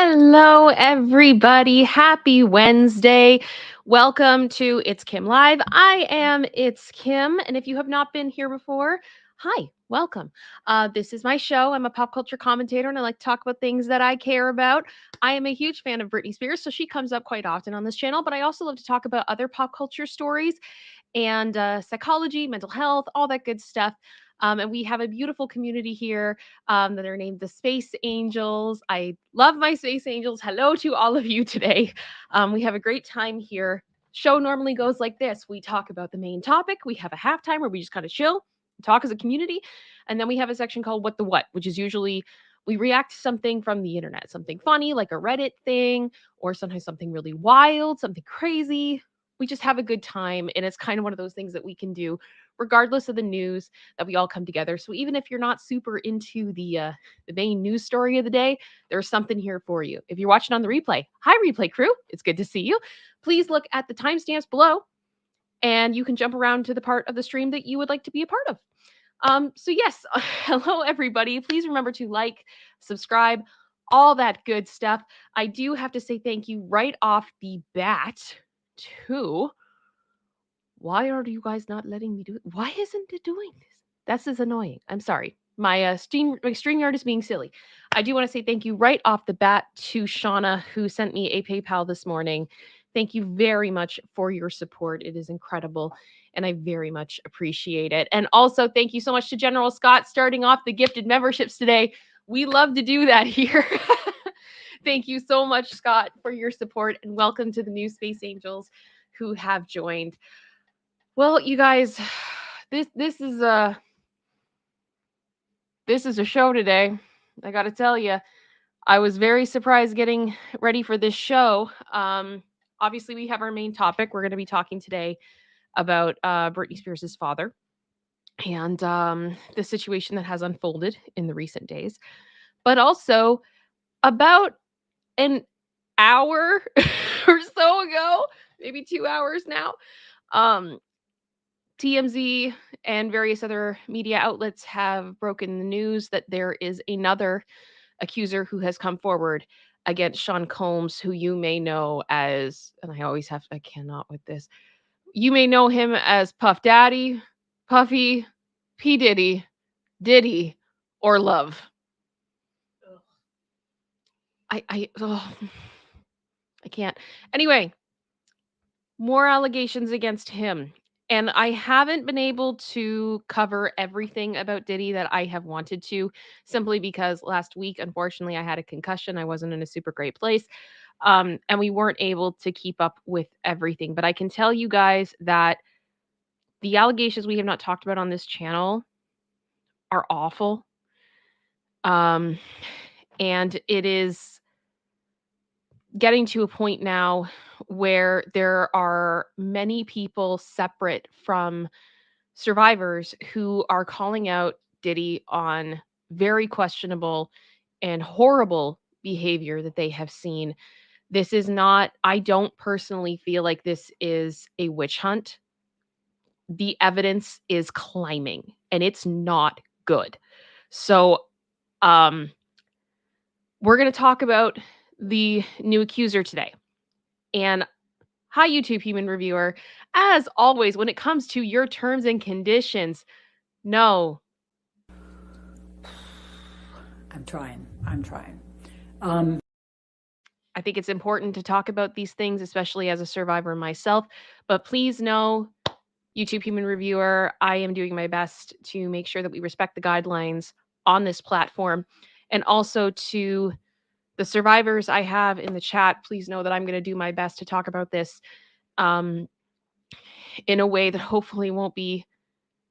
Hello, everybody. Happy Wednesday. Welcome to ItsKim Live. I am ItsKim, and if you have not been here before, hi, welcome. This is my show. I'm a pop culture commentator, and I like to talk about things that I care about. I am a huge fan of Britney Spears, so she comes up quite often on this channel, but I also love to talk about other pop culture stories and psychology, mental health, all that good stuff. And we have a beautiful community here that are named the Space Angels. I love my Space Angels. Hello to all of you today. We have a great time here. Show normally goes like this: we talk about the main topic, we have a halftime where we just kind of chill, talk as a community, and then we have a section called What the What, which is usually we react to something from the internet, something funny like a Reddit thing, or sometimes something really wild, something crazy. We just have a good time, and it's kind of one of those things that we can do regardless of the news, that we all come together. So even if you're not super into the main news story of the day, there's something here for you. If you're watching on the replay, hi replay crew, it's good to see you. Please look at the timestamps below, and you can jump around to the part of the stream that you would like to be a part of. So yes, hello everybody. Please remember to like, subscribe, all that good stuff. I do have to say thank you right off the bat to, why are you guys not letting me do it? Why isn't it doing this? This is annoying. I'm sorry. My StreamYard is being silly. I do want to say thank you right off the bat to Shauna, who sent me a PayPal this morning. Thank you very much for your support. It is incredible, and I very much appreciate it. And also, thank you so much to General Scott starting off the gifted memberships today. We love to do that here. Thank you so much, Scott, for your support, and welcome to the new Space Angels who have joined. Well, you guys, this is a show today. I got to tell you, I was very surprised getting ready for this show. Obviously, we have our main topic. We're going to be talking today about Britney Spears' father and the situation that has unfolded in the recent days, but also about an hour or so ago, maybe 2 hours now. TMZ and various other media outlets have broken the news that there is another accuser who has come forward against Sean Combs, who you may know as, and I cannot with this, you may know him as Puff Daddy, Puffy, P. Diddy, or Love. I can't. Anyway, more allegations against him. And I haven't been able to cover everything about Diddy that I have wanted to, simply because last week, unfortunately, I had a concussion. I wasn't in a super great place. And we weren't able to keep up with everything. But I can tell you guys that the allegations we have not talked about on this channel are awful. And it is getting to a point now where there are many people separate from survivors who are calling out Diddy on very questionable and horrible behavior that they have seen. This is not, I don't personally feel like this is a witch hunt. The evidence is climbing and it's not good. So, we're going to talk about the new accuser today. And hi, YouTube human reviewer. As always, when it comes to your terms and conditions, no. I'm trying. I think it's important to talk about these things, especially as a survivor myself. But please know, YouTube human reviewer, I am doing my best to make sure that we respect the guidelines on this platform. And also to the survivors I have in the chat, please know that I'm going to do my best to talk about this in a way that hopefully won't be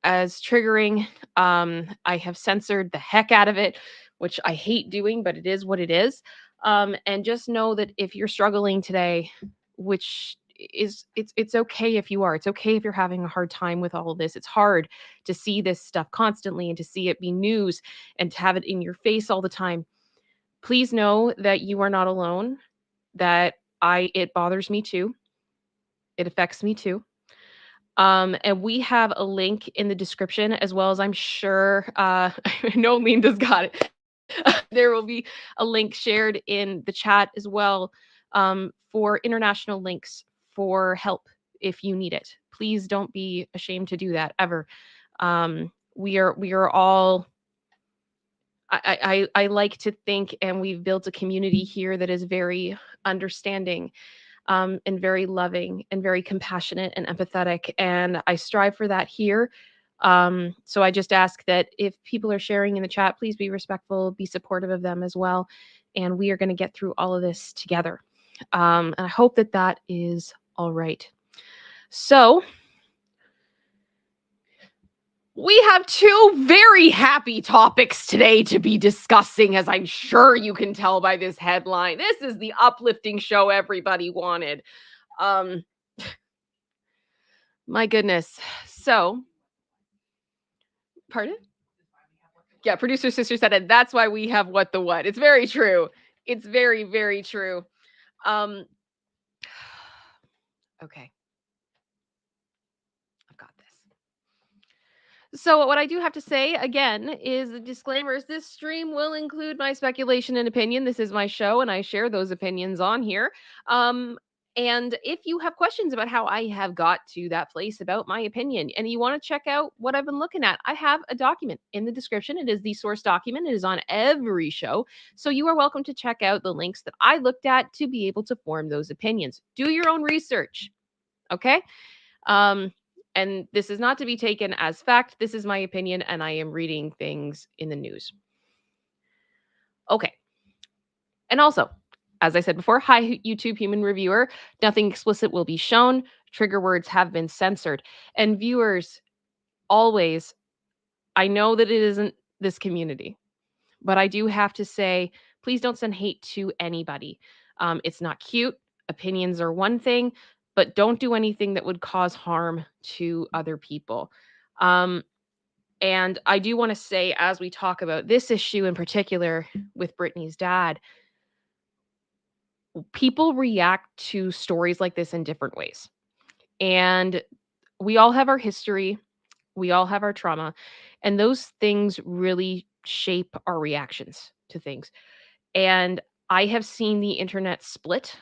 as triggering. I have censored the heck out of it, which I hate doing, but it is what it is. And just know that if you're struggling today, which is it's okay if you are. It's okay if you're having a hard time with all of this. It's hard to see this stuff constantly and to see it be news and to have it in your face all the time. Please know that you are not alone, that it bothers me too. It affects me too. And we have a link in the description, as well as I'm sure I know Linda's got it. There will be a link shared in the chat as well, for international links for help if you need it. Please don't be ashamed to do that ever. We are all. I like to think, and we've built a community here that is very understanding, and very loving and very compassionate and empathetic. And I strive for that here. So I just ask that if people are sharing in the chat, please be respectful, be supportive of them as well. And we are going to get through all of this together. And I hope that that is all right. So we have two very happy topics today to be discussing, as I'm sure you can tell by this headline. This is the uplifting show everybody wanted. My goodness. So, pardon? Yeah, producer sister said it. That's why we have What the Wut. It's very true. It's very, very true. Um, okay. I've got this. So what I do have to say again is the disclaimers. This stream will include my speculation and opinion. This is my show, and I share those opinions on here. And if you have questions about how I have got to that place about my opinion, and you want to check out what I've been looking at, I have a document in the description. It is the source document. It is on every show. So you are welcome to check out the links that I looked at to be able to form those opinions. Do your own research. Okay. And this is not to be taken as fact. This is my opinion, and I am reading things in the news. Okay. And also, as I said before, hi, YouTube human reviewer. Nothing explicit will be shown. Trigger words have been censored. And viewers, always, I know that it isn't this community, but I do have to say, please don't send hate to anybody. It's not cute. Opinions are one thing, but don't do anything that would cause harm to other people. And I do want to say, as we talk about this issue in particular with Britney's dad, people react to stories like this in different ways. And we all have our history, we all have our trauma, and those things really shape our reactions to things. And I have seen the internet split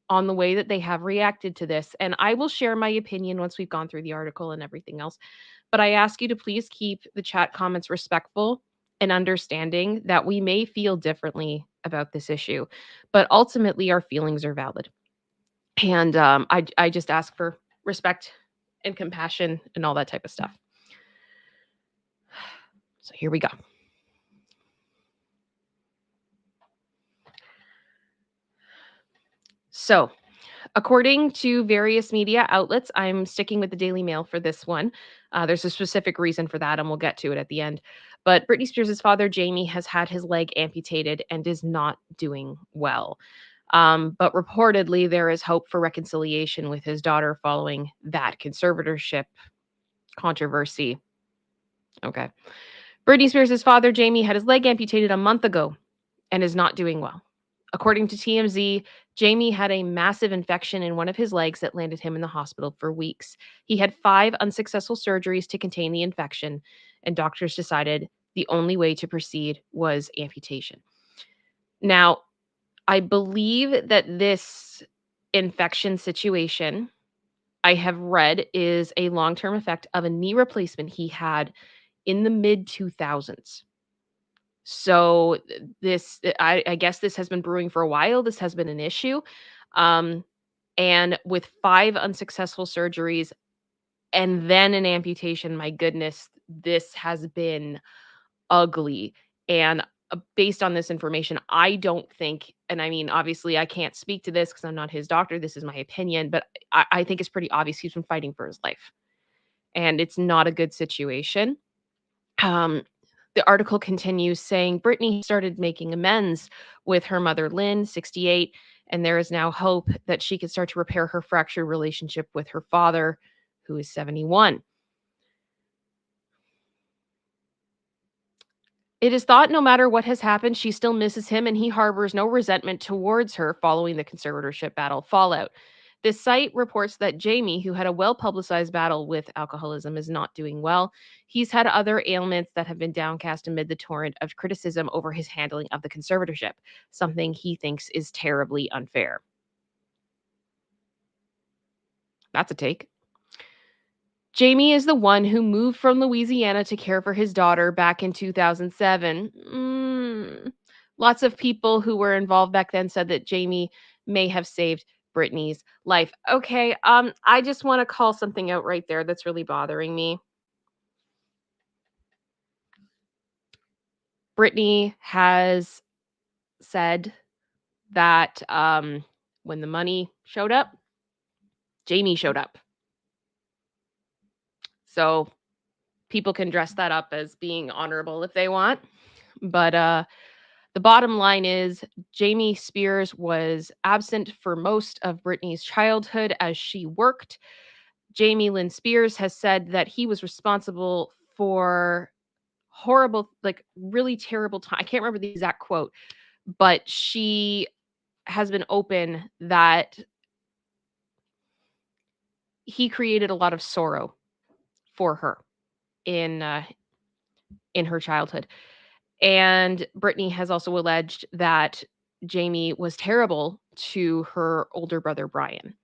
on the way that they have reacted to this. And I will share my opinion once we've gone through the article and everything else. But I ask you to please keep the chat comments respectful and understanding that we may feel differently about this issue, but ultimately our feelings are valid. And I just ask for respect and compassion and all that type of stuff. So here we go. So, according to various media outlets, I'm sticking with the Daily Mail for this one. There's a specific reason for that, and we'll get to it at the end. But Britney Spears' father, Jamie, has had his leg amputated and is not doing well. But reportedly, there is hope for reconciliation with his daughter following that conservatorship controversy. Okay. Britney Spears' father, Jamie, had his leg amputated a month ago and is not doing well. According to TMZ, Jamie had a massive infection in one of his legs that landed him in the hospital for weeks. He had 5 unsuccessful surgeries to contain the infection, and doctors decided the only way to proceed was amputation. Now, I believe that this infection situation, I have read, is a long-term effect of a knee replacement he had in the mid 2000s. So this, I guess this has been brewing for a while. This has been an issue. And with 5 unsuccessful surgeries and then an amputation, my goodness, this has been ugly. And based on this information, I don't think, and I mean, obviously, I can't speak to this because I'm not his doctor. This is my opinion, but I think it's pretty obvious he's been fighting for his life. And it's not a good situation. The article continues saying Britney started making amends with her mother, Lynne, 68, and there is now hope that she can start to repair her fractured relationship with her father, who is 71. It is thought no matter what has happened, she still misses him and he harbors no resentment towards her following the conservatorship battle fallout. This site reports that Jamie, who had a well-publicized battle with alcoholism, is not doing well. He's had other ailments that have been downcast amid the torrent of criticism over his handling of the conservatorship, something he thinks is terribly unfair. That's a take. Jamie is the one who moved from Louisiana to care for his daughter back in 2007. Lots of people who were involved back then said that Jamie may have saved Britney's life. Okay, I just want to call something out right there that's really bothering me. Britney has said that when the money showed up, Jamie showed up. So people can dress that up as being honorable if they want. But the bottom line is Jamie Spears was absent for most of Britney's childhood as she worked. Jamie-Lynn Spears has said that he was responsible for horrible, like really terrible time. I can't remember the exact quote, but she has been open that he created a lot of sorrow for her in her childhood. And Britney has also alleged that Jamie was terrible to her older brother Bryan,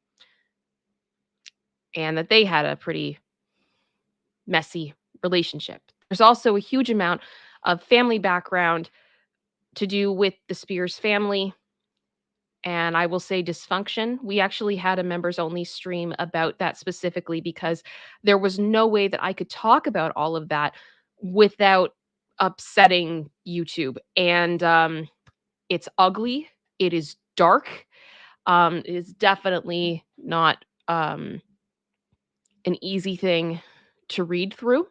and that they had a pretty messy relationship. There's also a huge amount of family background to do with the Spears family, and I will say dysfunction. We actually had a members only stream about that specifically because there was no way that I could talk about all of that without upsetting YouTube. And it's ugly. It is dark. It is definitely not an easy thing to read through.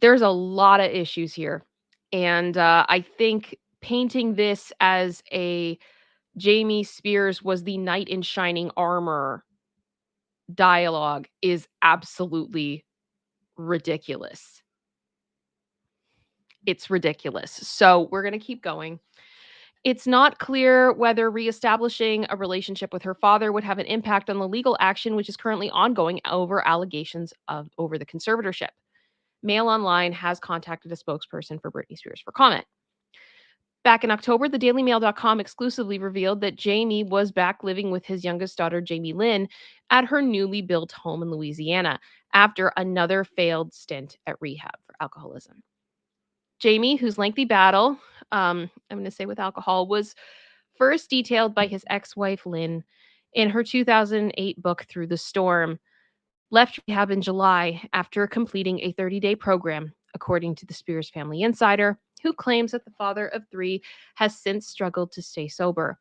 There's a lot of issues here. And I think painting this as a Jamie Spears was the knight in shining armor dialogue is absolutely ridiculous. It's ridiculous. So we're going to keep going. It's not clear whether reestablishing a relationship with her father would have an impact on the legal action, which is currently ongoing over allegations of over the conservatorship. Mail Online has contacted a spokesperson for Britney Spears for comment. Back in October, the DailyMail.com exclusively revealed that Jamie was back living with his youngest daughter, Jamie-Lynn, at her newly built home in Louisiana after another failed stint at rehab for alcoholism. Jamie, whose lengthy battle, I'm going to say with alcohol, was first detailed by his ex-wife, Lynne, in her 2008 book, Through the Storm, left rehab in July after completing a 30-day program, according to the Spears Family Insider, who claims that the father of three has since struggled to stay sober.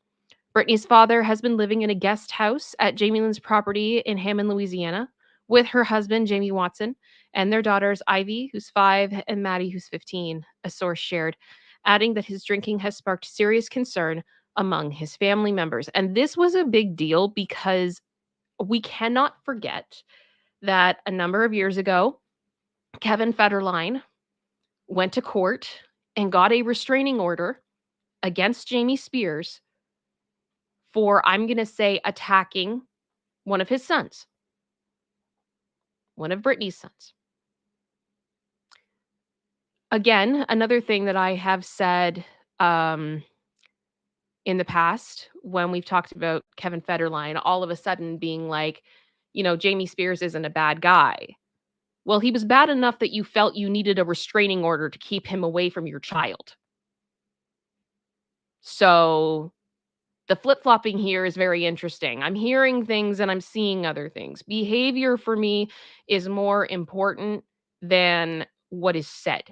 Britney's father has been living in a guest house at Jamie-Lynn's property in Hammond, Louisiana, with her husband, Jamie Watson, and their daughters, Ivy, who's 5, and Maddie, who's 15, a source shared, adding that his drinking has sparked serious concern among his family members. And this was a big deal because we cannot forget that a number of years ago, Kevin Federline went to court and got a restraining order against Jamie Spears for, I'm going to say, attacking one of his sons, one of Britney's sons. Again, another thing that I have said in the past when we've talked about Kevin Federline, all of a sudden being like, Jamie Spears isn't a bad guy. Well, he was bad enough that you felt you needed a restraining order to keep him away from your child. So the flip-flopping here is very interesting. I'm hearing things and I'm seeing other things. Behavior for me is more important than what is said.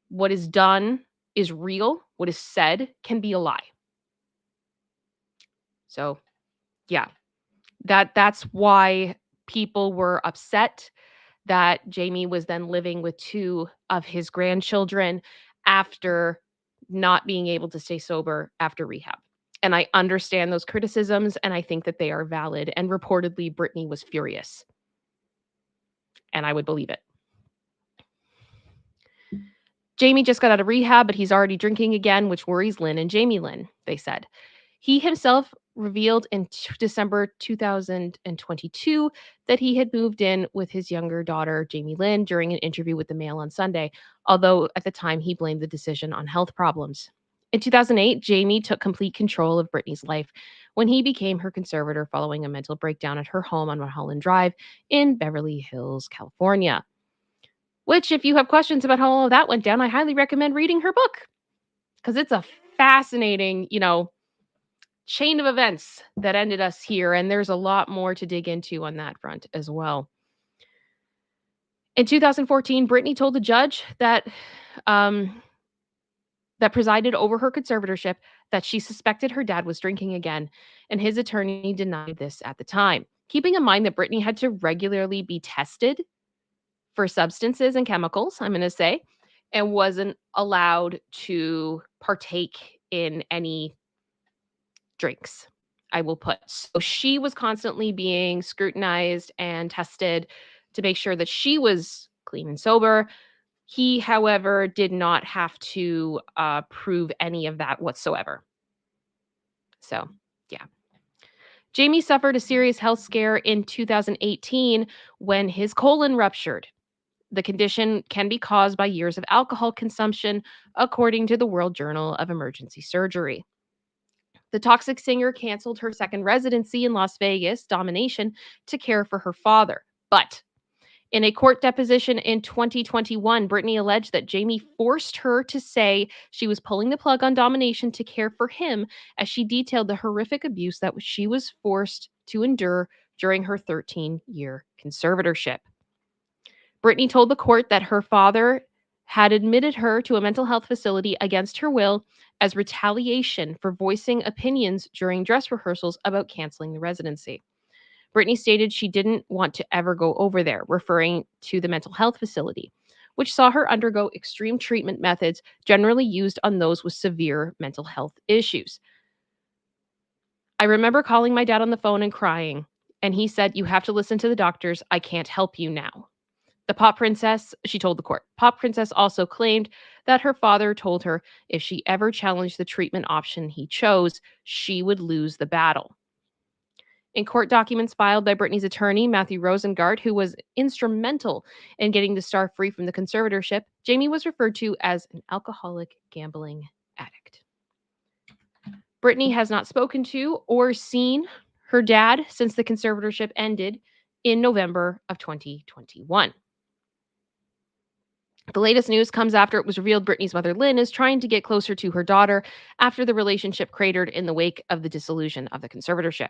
What is done is real. What is said can be a lie. So, yeah, that's why people were upset that Jamie was then living with 2 of his grandchildren after not being able to stay sober after rehab. And I understand those criticisms, and I think that they are valid. And reportedly, Britney was furious. And I would believe it. Jamie just got out of rehab, but he's already drinking again, which worries Lynne and Jamie-Lynn, they said. He himself revealed in December 2022 that he had moved in with his younger daughter, Jamie-Lynn, during an interview with the Mail on Sunday, although at the time he blamed the decision on health problems. In 2008, Jamie took complete control of Britney's life when he became her conservator following a mental breakdown at her home on Mulholland Drive in Beverly Hills, California. Which, if you have questions about how all of that went down, I highly recommend reading her book because it's a fascinating, chain of events that ended us here, and there's a lot more to dig into on that front as well. In 2014, Britney told the judge that that presided over her conservatorship that she suspected her dad was drinking again, and his attorney denied this at the time. Keeping in mind that Britney had to regularly be tested for substances and chemicals, I'm going to say, and wasn't allowed to partake in any drinks, I will put. So she was constantly being scrutinized and tested to make sure that she was clean and sober. He, however, did not have to prove any of that whatsoever. So, yeah. Jamie suffered a serious health scare in 2018 when his colon ruptured. The condition can be caused by years of alcohol consumption, according to the World Journal of Emergency Surgery. The Toxic singer canceled her second residency in Las Vegas, Domination, to care for her father. But in a court deposition in 2021, Britney alleged that Jamie forced her to say she was pulling the plug on Domination to care for him, as she detailed the horrific abuse that she was forced to endure during her 13-year conservatorship. Britney told the court that her father had admitted her to a mental health facility against her will as retaliation for voicing opinions during dress rehearsals about canceling the residency. Britney stated she didn't want to ever go over there, referring to the mental health facility, which saw her undergo extreme treatment methods generally used on those with severe mental health issues. I remember calling my dad on the phone and crying, and he said, "You have to listen to the doctors. I can't help you now." The pop princess, she told the court. Pop princess also claimed that her father told her if she ever challenged the treatment option he chose, she would lose the battle. In court documents filed by Britney's attorney, Matthew Rosengart, who was instrumental in getting the star free from the conservatorship, Jamie was referred to as an alcoholic gambling addict. Britney has not spoken to or seen her dad since the conservatorship ended in November of 2021. The latest news comes after it was revealed Britney's mother, Lynne, is trying to get closer to her daughter after the relationship cratered in the wake of the dissolution of the conservatorship.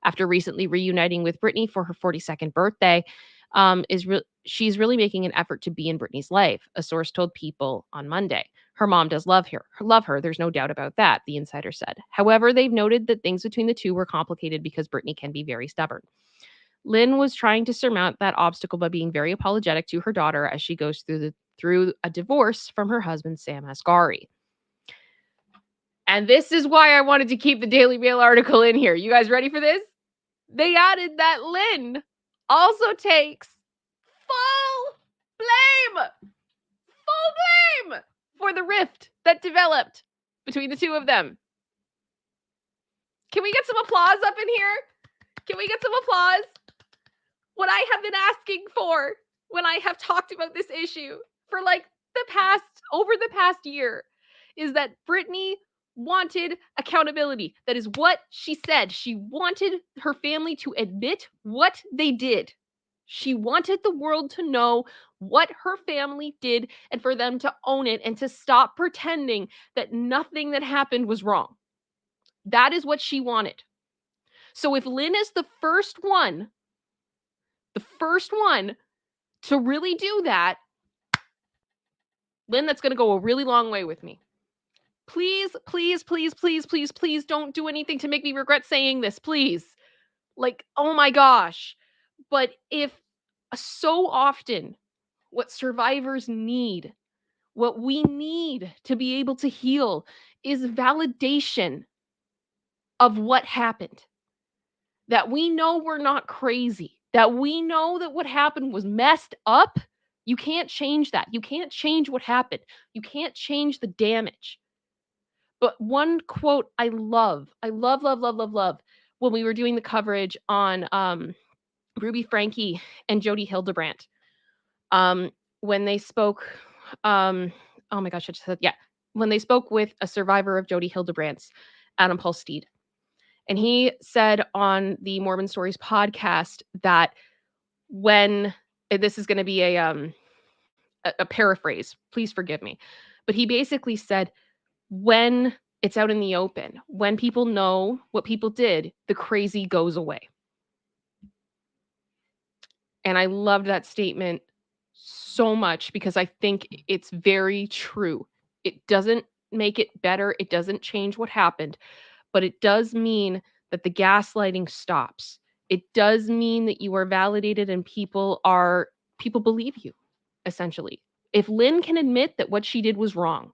After recently reuniting with Britney for her 42nd birthday, she's really making an effort to be in Britney's life, a source told People on Monday. Her mom does love her. There's no doubt about that, the insider said. However, they've noted that things between the two were complicated because Britney can be very stubborn. Lynne was trying to surmount that obstacle by being very apologetic to her daughter as she goes through a divorce from her husband, Sam Asghari. And this is why I wanted to keep the Daily Mail article in here. You guys ready for this? They added that Lynne also takes full blame for the rift that developed between the two of them. Can we get some applause up in here? Can we get some applause? What I have been asking for when I have talked about this issue for over the past year is that Britney wanted accountability. That is what she said. She wanted her family to admit what they did. She wanted the world to know what her family did and for them to own it and to stop pretending that nothing that happened was wrong. That is what she wanted. So if Lynne is the first one to really do that, Lynne, that's going to go a really long way with me. Please, please, please, please, please, please don't do anything to make me regret saying this, please. Oh my gosh. But if so often what survivors need, what we need to be able to heal is validation of what happened. That we know we're not crazy. That we know that what happened was messed up. You can't change that. You can't change what happened. You can't change the damage. But one quote I love, love, love, love, when we were doing the coverage on Ruby Frankie and Jody Hildebrandt. When they spoke, oh my gosh, I just said, yeah, when they spoke with a survivor of Jody Hildebrandt's, Adam Polsteed. And he said on the Mormon Stories podcast that when this is going to be a paraphrase, please forgive me, but he basically said when it's out in the open, when people know what people did, the crazy goes away. And I loved that statement so much because I think it's very true. It doesn't make it better, it doesn't change what happened, but it does mean that the gaslighting stops. It does mean that you are validated and people believe you, essentially. If Lynne can admit that what she did was wrong,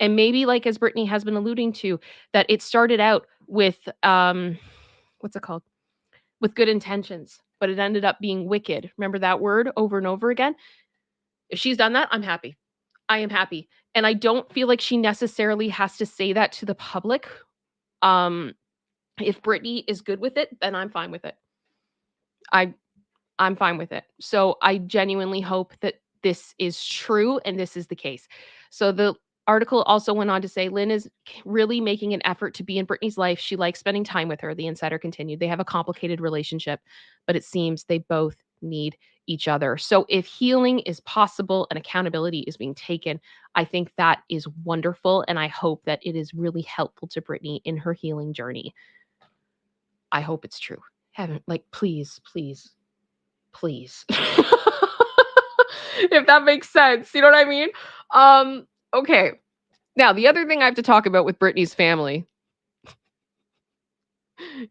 and maybe like as Britney has been alluding to, that it started out with what's it called? With good intentions, but it ended up being wicked. Remember that word over and over again? If she's done that, I'm happy. I am happy. And I don't feel like she necessarily has to say that to the public. If Britney is good with it, then I'm fine with it. I'm fine with it. So I genuinely hope that this is true and this is the case. So the article also went on to say Lynne is really making an effort to be in Britney's life. She likes spending time with her. The insider continued. They have a complicated relationship, but it seems they both need each other. So if healing is possible and accountability is being taken, I think that is wonderful. And I hope that it is really helpful to Britney in her healing journey. I hope it's true. Heaven, like, please, please, please. If that makes sense. You know what I mean? Okay. Now, the other thing I have to talk about with Britney's family.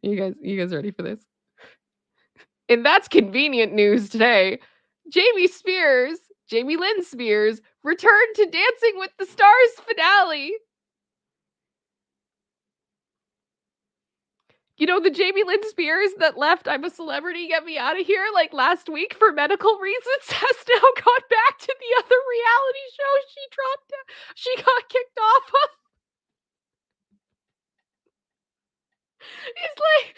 You guys ready for this? And that's convenient news today. Jamie-Lynn Spears returned to Dancing with the Stars finale. You know, the Jamie-Lynn Spears that left I'm a Celebrity, Get Me Out of Here like last week for medical reasons has now gone back to the other reality show she got kicked off of. It's like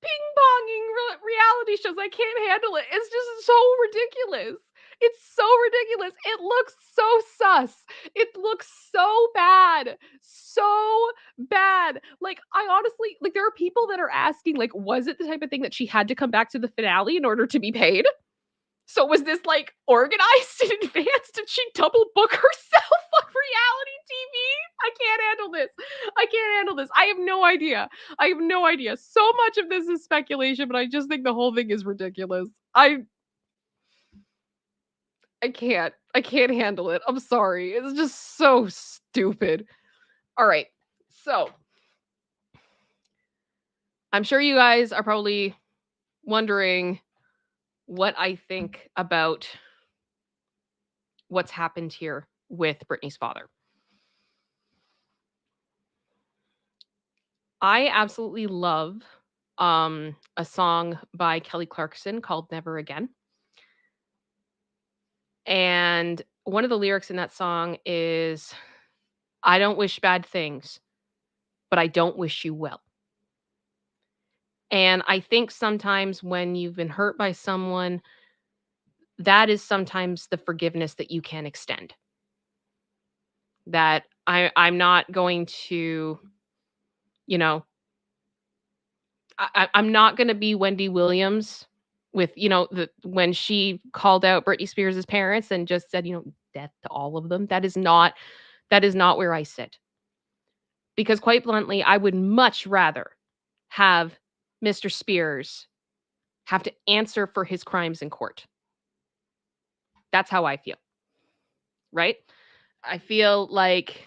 ping-ponging reality shows. I can't handle it. It's just so ridiculous. It's so ridiculous. It looks so sus. It looks so bad. So bad. Like, I honestly, like, there are people that are asking, like, was it the type of thing that she had to come back to the finale in order to be paid? So was this, like, organized in advance? Did she double book herself on reality TV? I can't handle this. I can't handle this. I have no idea. I have no idea. So much of this is speculation, but I just think the whole thing is ridiculous. I can't. I can't handle it. I'm sorry. It's just so stupid. All right. So, I'm sure you guys are probably wondering what I think about what's happened here with Britney's father. I absolutely love a song by Kelly Clarkson called Never Again. And one of the lyrics in that song is, I don't wish bad things, but I don't wish you well. And I think sometimes when you've been hurt by someone, that is sometimes the forgiveness that you can extend. That I'm not going to, you know, I'm not going to be Wendy Williams with, when she called out Britney Spears' parents and just said, death to all of them. That is not where I sit. Because quite bluntly, I would much rather have Mr. Spears have to answer for his crimes in court. That's how I feel. Right? I feel like,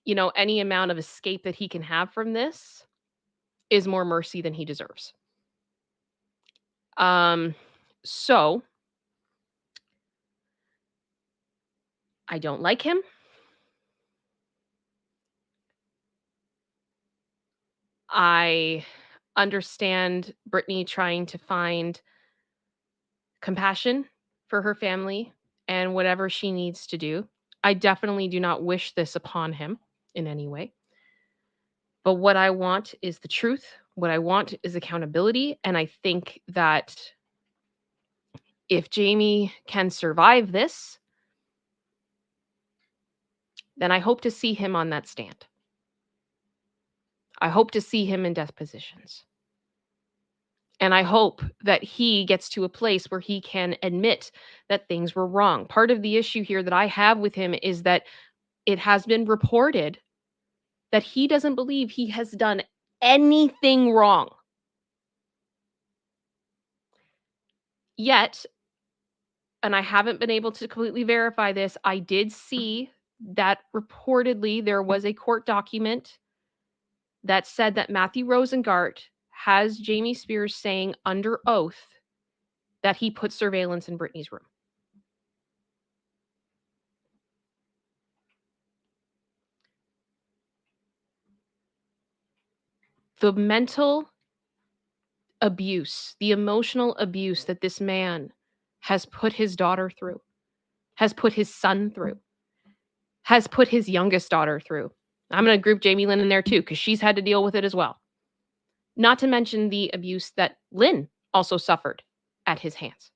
any amount of escape that he can have from this is more mercy than he deserves. So I don't like him. I understand Britney trying to find compassion for her family and whatever she needs to do. I definitely do not wish this upon him in any way. But what I want is the truth. What I want is accountability. And I think that if Jamie can survive this, then I hope to see him on that stand. I hope to see him in death positions. And I hope that he gets to a place where he can admit that things were wrong. Part of the issue here that I have with him is that it has been reported that he doesn't believe he has done anything wrong. Yet, and I haven't been able to completely verify this, I did see that reportedly there was a court document that said that Matthew Rosengart has Jamie Spears saying under oath that he put surveillance in Britney's room. The mental abuse, the emotional abuse that this man has put his daughter through, has put his son through, has put his youngest daughter through. I'm going to group Jamie-Lynn in there too, because she's had to deal with it as well. Not to mention the abuse that Lynne also suffered at his hands.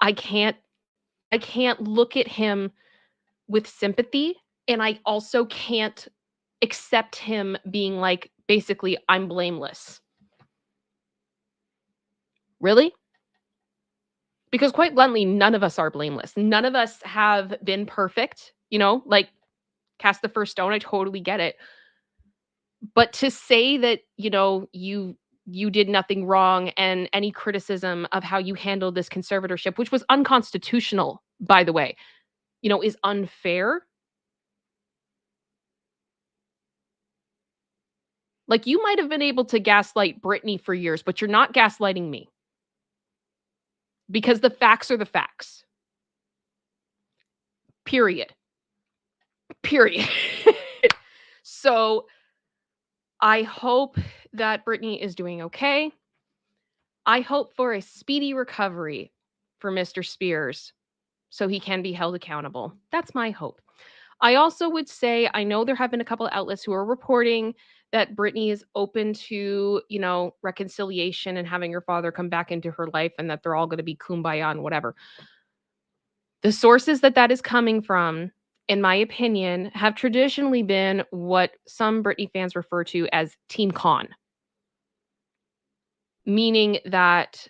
I can't look at him with sympathy, and I also can't accept him being like, basically, I'm blameless. Really? Because quite bluntly, none of us are blameless. None of us have been perfect, like cast the first stone. I totally get it. But to say that, you did nothing wrong, and any criticism of how you handled this conservatorship, which was unconstitutional, by the way, is unfair. Like, you might have been able to gaslight Britney for years, but you're not gaslighting me. Because the facts are the facts. Period. So I hope that Britney is doing okay. I hope for a speedy recovery for Mr. Spears so he can be held accountable. That's my hope. I also would say, I know there have been a couple of outlets who are reporting that Britney is open to, reconciliation and having her father come back into her life, and that they're all going to be kumbaya and whatever. The sources that is coming from, in my opinion, have traditionally been what some Britney fans refer to as Team Con. Meaning that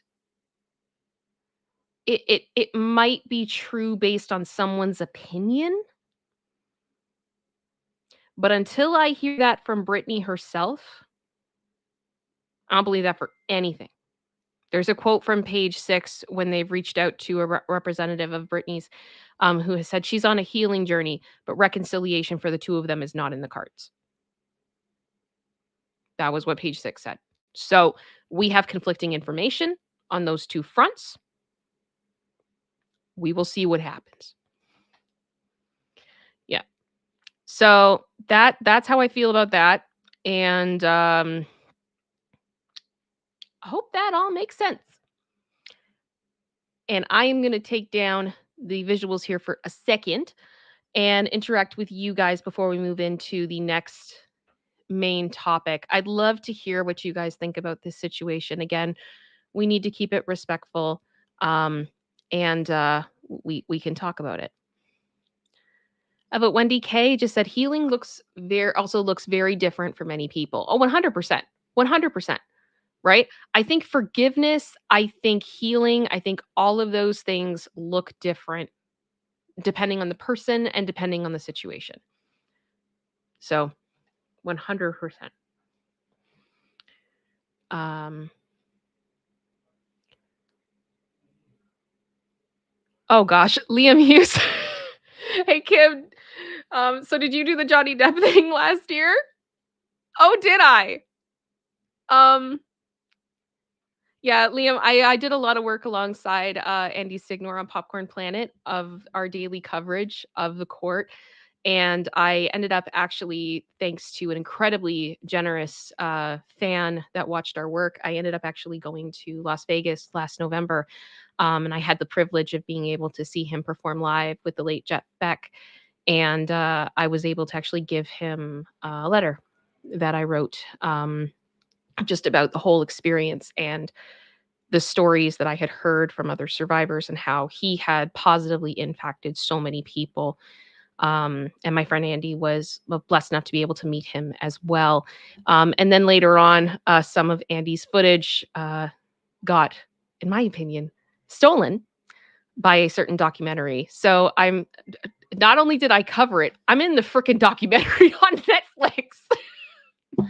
it might be true based on someone's opinion. But until I hear that from Britney herself, I don't believe that for anything. There's a quote from page 6 when they've reached out to a representative of Britney's who has said she's on a healing journey, but reconciliation for the two of them is not in the cards. That was what page 6 said. So we have conflicting information on those two fronts. We will see what happens. Yeah. So that's how I feel about that. And I hope that all makes sense. And I am going to take down the visuals here for a second and interact with you guys before we move into the next main topic. I'd love to hear what you guys think about this situation. Again, we need to keep it respectful, and we can talk about it. But Wendy K just said healing looks very different for many people. Oh, 100%. 100%. Right? I think forgiveness, I think healing, I think all of those things look different depending on the person and depending on the situation. So 100%. Oh gosh, Liam Hughes. Hey Kim, so did you do the Johnny Depp thing last year? Oh, did I? Yeah, Liam, I did a lot of work alongside Andy Signor on Popcorn Planet of our daily coverage of the court. And I ended up actually, thanks to an incredibly generous fan that watched our work, I ended up actually going to Las Vegas last November. And I had the privilege of being able to see him perform live with the late Jeff Beck. And I was able to actually give him a letter that I wrote just about the whole experience and the stories that I had heard from other survivors and how he had positively impacted so many people. And my friend Andy was blessed enough to be able to meet him as well. And then later on, some of Andy's footage got, in my opinion, stolen by a certain documentary. So I'm not only did I cover it, I'm in the freaking documentary on Netflix.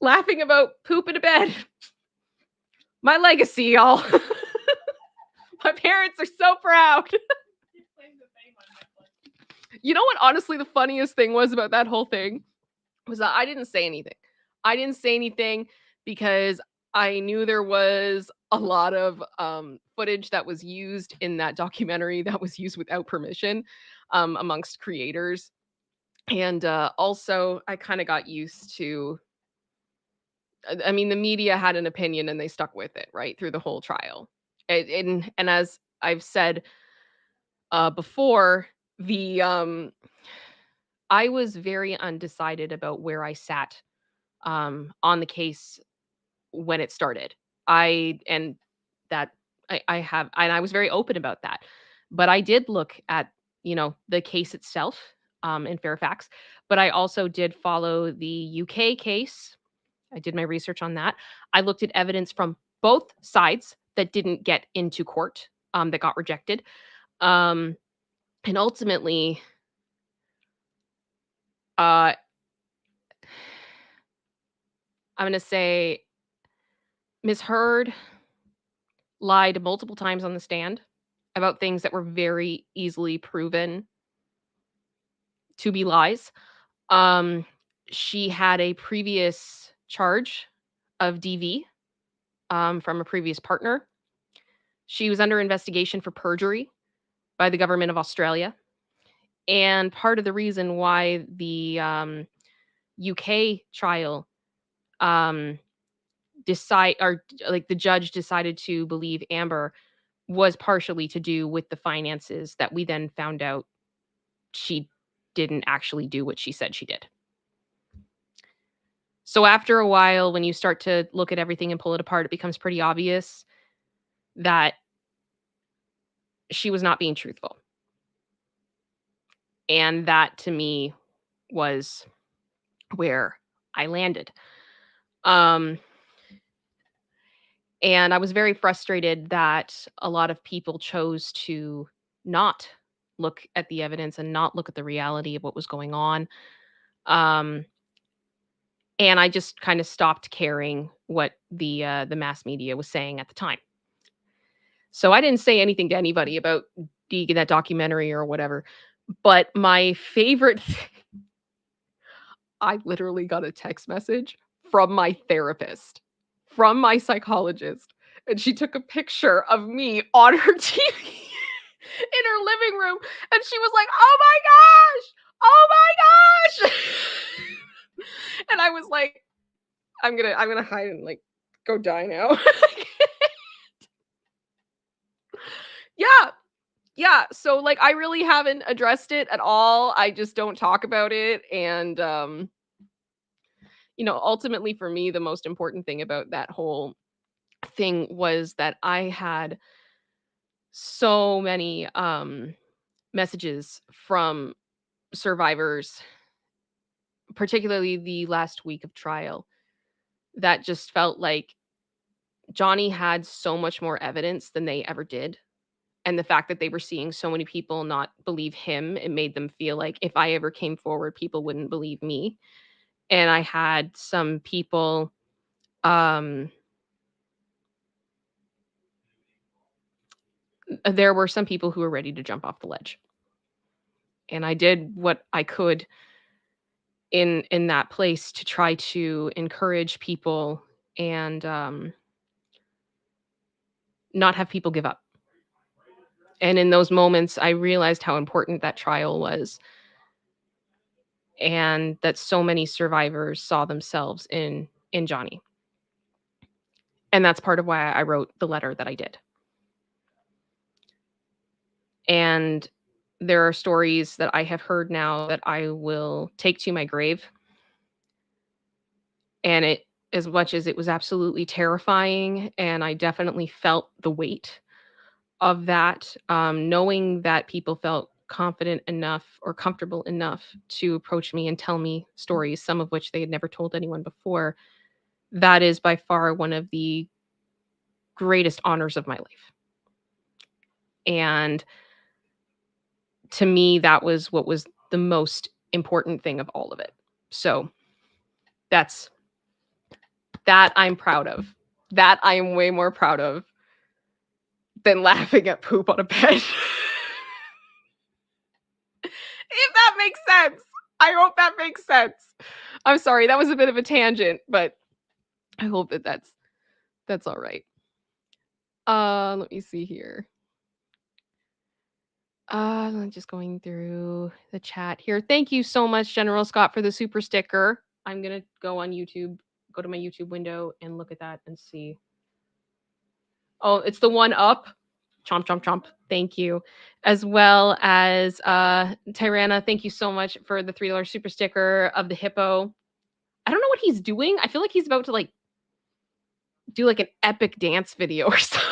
Laughing about poop in a bed. My legacy, y'all. My parents are so proud. You know what, honestly, the funniest thing was about that whole thing was that I didn't say anything. I didn't say anything because I knew there was a lot of footage that was used in that documentary that was used without permission amongst creators. And also, I kind of got used to, I mean, the media had an opinion and they stuck with it, right, through the whole trial. And as I've said before, the I was very undecided about where I sat on the case when it started. I and that I have, and I was very open about that. But I did look at, the case itself in Fairfax, but I also did follow the UK case. I did my research on that. I looked at evidence from both sides that didn't get into court, that got rejected. Um, and ultimately, uh, I'm going to say Ms. Heard lied multiple times on the stand about things that were very easily proven to be lies. Um, she had a previous charge of DV from a previous partner. She was under investigation for perjury by the government of Australia. And part of the reason why the UK trial um, the judge decided to believe Amber was partially to do with the finances that we then found out she didn't actually do what she said she did. So after a while, when you start to look at everything and pull it apart, it becomes pretty obvious that she was not being truthful. And that to me was where I landed. Um, and I was very frustrated that a lot of people chose to not look at the evidence and not look at the reality of what was going on. Um, and I just kind of stopped caring what the mass media was saying at the time. So I didn't say anything to anybody about that documentary or whatever. But my favorite I literally got a text message from my therapist, from my psychologist, and she took a picture of me on her TV in her living room, and she was like, "Oh my gosh! Oh my gosh!" And I was like, I'm gonna hide and like go die now." Yeah. Yeah, so like I really haven't addressed it at all. I just don't talk about it. And ultimately for me, the most important thing about that whole thing was that I had so many messages from survivors, particularly the last week of trial, that just felt like Johnny had so much more evidence than they ever did. And the fact that they were seeing so many people not believe him, it made them feel like if I ever came forward, people wouldn't believe me. And I had some people, there were some people who were ready to jump off the ledge. And I did what I could in that place to try to encourage people and not have people give up. And in those moments, I realized how important that trial was, and that so many survivors saw themselves in Johnny. And that's part of why I wrote the letter that I did. And there are stories that I have heard now that I will take to my grave. And it, as much as it was absolutely terrifying, and I definitely felt the weight of that, knowing that people felt confident enough or comfortable enough to approach me and tell me stories, some of which they had never told anyone before, that is by far one of the greatest honors of my life. And to me, that was what was the most important thing of all of it. So that's that I'm proud of. That I am way more proud of than laughing at poop on a bed. If that makes sense. I hope that makes sense. I'm sorry, that was a bit of a tangent, but I hope that that's all right. Let me see here. I'm just going through the chat here. Thank you so much, General Scott, for the super sticker. I'm gonna go on YouTube, go to my YouTube window and look at that and see. Oh, it's the one up. Chomp, chomp, chomp. Thank you. As well as Tyrana, thank you so much for the $3 super sticker of the hippo. I don't know what he's doing. I feel like he's about to like do like an epic dance video or something.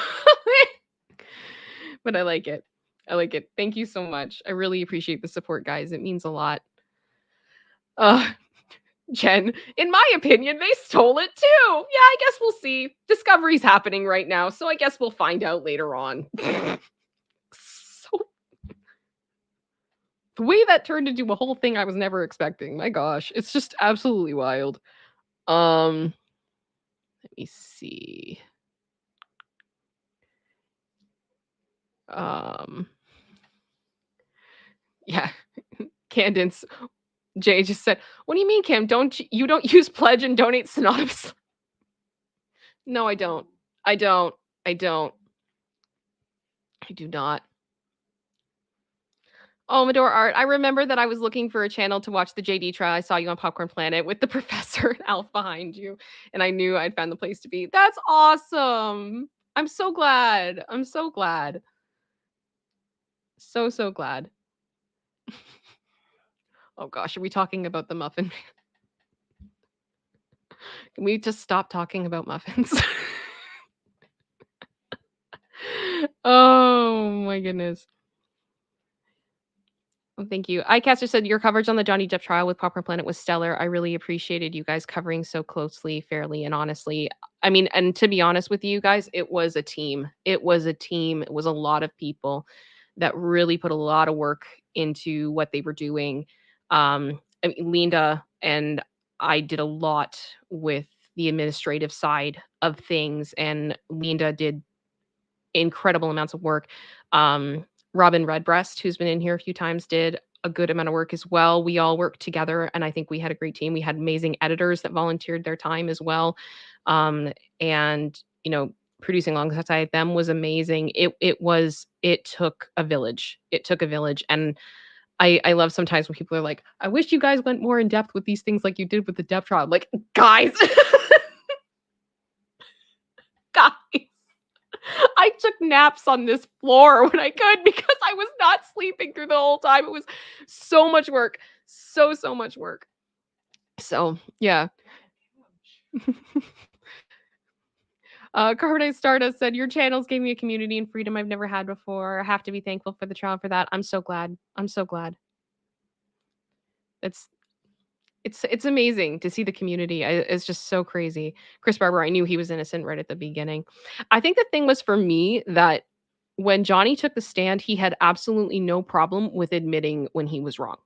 But I like it. I like it. Thank you so much. I really appreciate the support, guys. It means a lot. Jen, in my opinion, they stole it too. Yeah, I guess we'll see. Discovery's happening right now, so I guess we'll find out later on. So the way that turned into a whole thing I was never expecting. My gosh, it's just absolutely wild. Let me see. Yeah. Candence Jay just said, "What do you mean, Kim? You don't use pledge and donate synonymously?" No, I don't. I don't. I don't. I do not. Oh, Medora Art, I remember that I was looking for a channel to watch the JD trial. I saw you on Popcorn Planet with the professor and Alf behind you, and I knew I'd found the place to be. That's awesome. I'm so glad. I'm so glad. So, so glad. Oh gosh, are we talking about the muffin man? Can we just stop talking about muffins? Oh my goodness. Well, thank you. iCaster said your coverage on the Johnny Depp trial with Popcorn Planet was stellar. I really appreciated you guys covering so closely, fairly, and honestly. I mean, and to be honest with you guys, it was a team. It was a team. It was a lot of people that really put a lot of work into what they were doing. I mean, Linda and I did a lot with the administrative side of things, and Linda did incredible amounts of work. Robin Redbreast, who's been in here a few times, did a good amount of work as well. We all worked together, and I think we had a great team. We had amazing editors that volunteered their time as well. And producing alongside them was amazing. It took a village. It took a village. And I love sometimes when people are like, I wish you guys went more in depth with these things like you did with the Depp trial. I'm like, guys, guys. I took naps on this floor when I could because I was not sleeping through the whole time. It was so much work. So much work. So, yeah. Carbonite Stardust said, your channels gave me a community and freedom I've never had before. I have to be thankful for the trial for that. I'm so glad. I'm so glad. It's amazing to see the community. It's just so crazy. Chris Barber, I knew he was innocent right at the beginning. I think the thing was for me that when Johnny took the stand, he had absolutely no problem with admitting when he was wrong.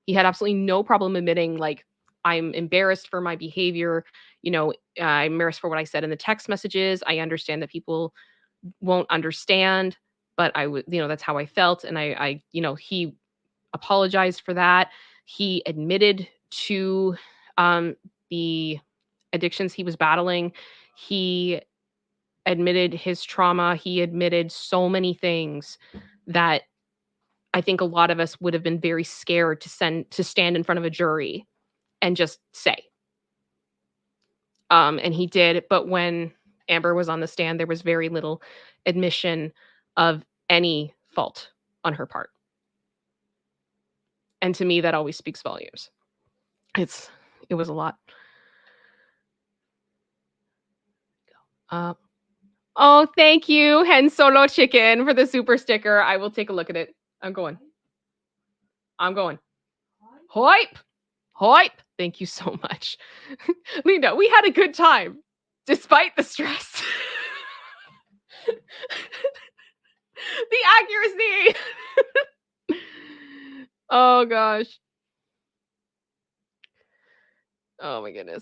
He had absolutely no problem admitting, like, I'm embarrassed for my behavior. I'm embarrassed for what I said in the text messages. I understand that people won't understand, but I would, that's how I felt. And he apologized for that. He admitted to the addictions he was battling. He admitted his trauma. He admitted so many things that I think a lot of us would have been very scared to stand in front of a jury and just say. And he did, but when Amber was on the stand, there was very little admission of any fault on her part. And to me, that always speaks volumes. It was a lot. Oh, thank you, Hen Solo Chicken, for the super sticker. I will take a look at it. I'm going. Hoip! Hoip! Thank you so much. Linda, we had a good time, despite the stress. The accuracy! Oh, gosh. Oh, my goodness.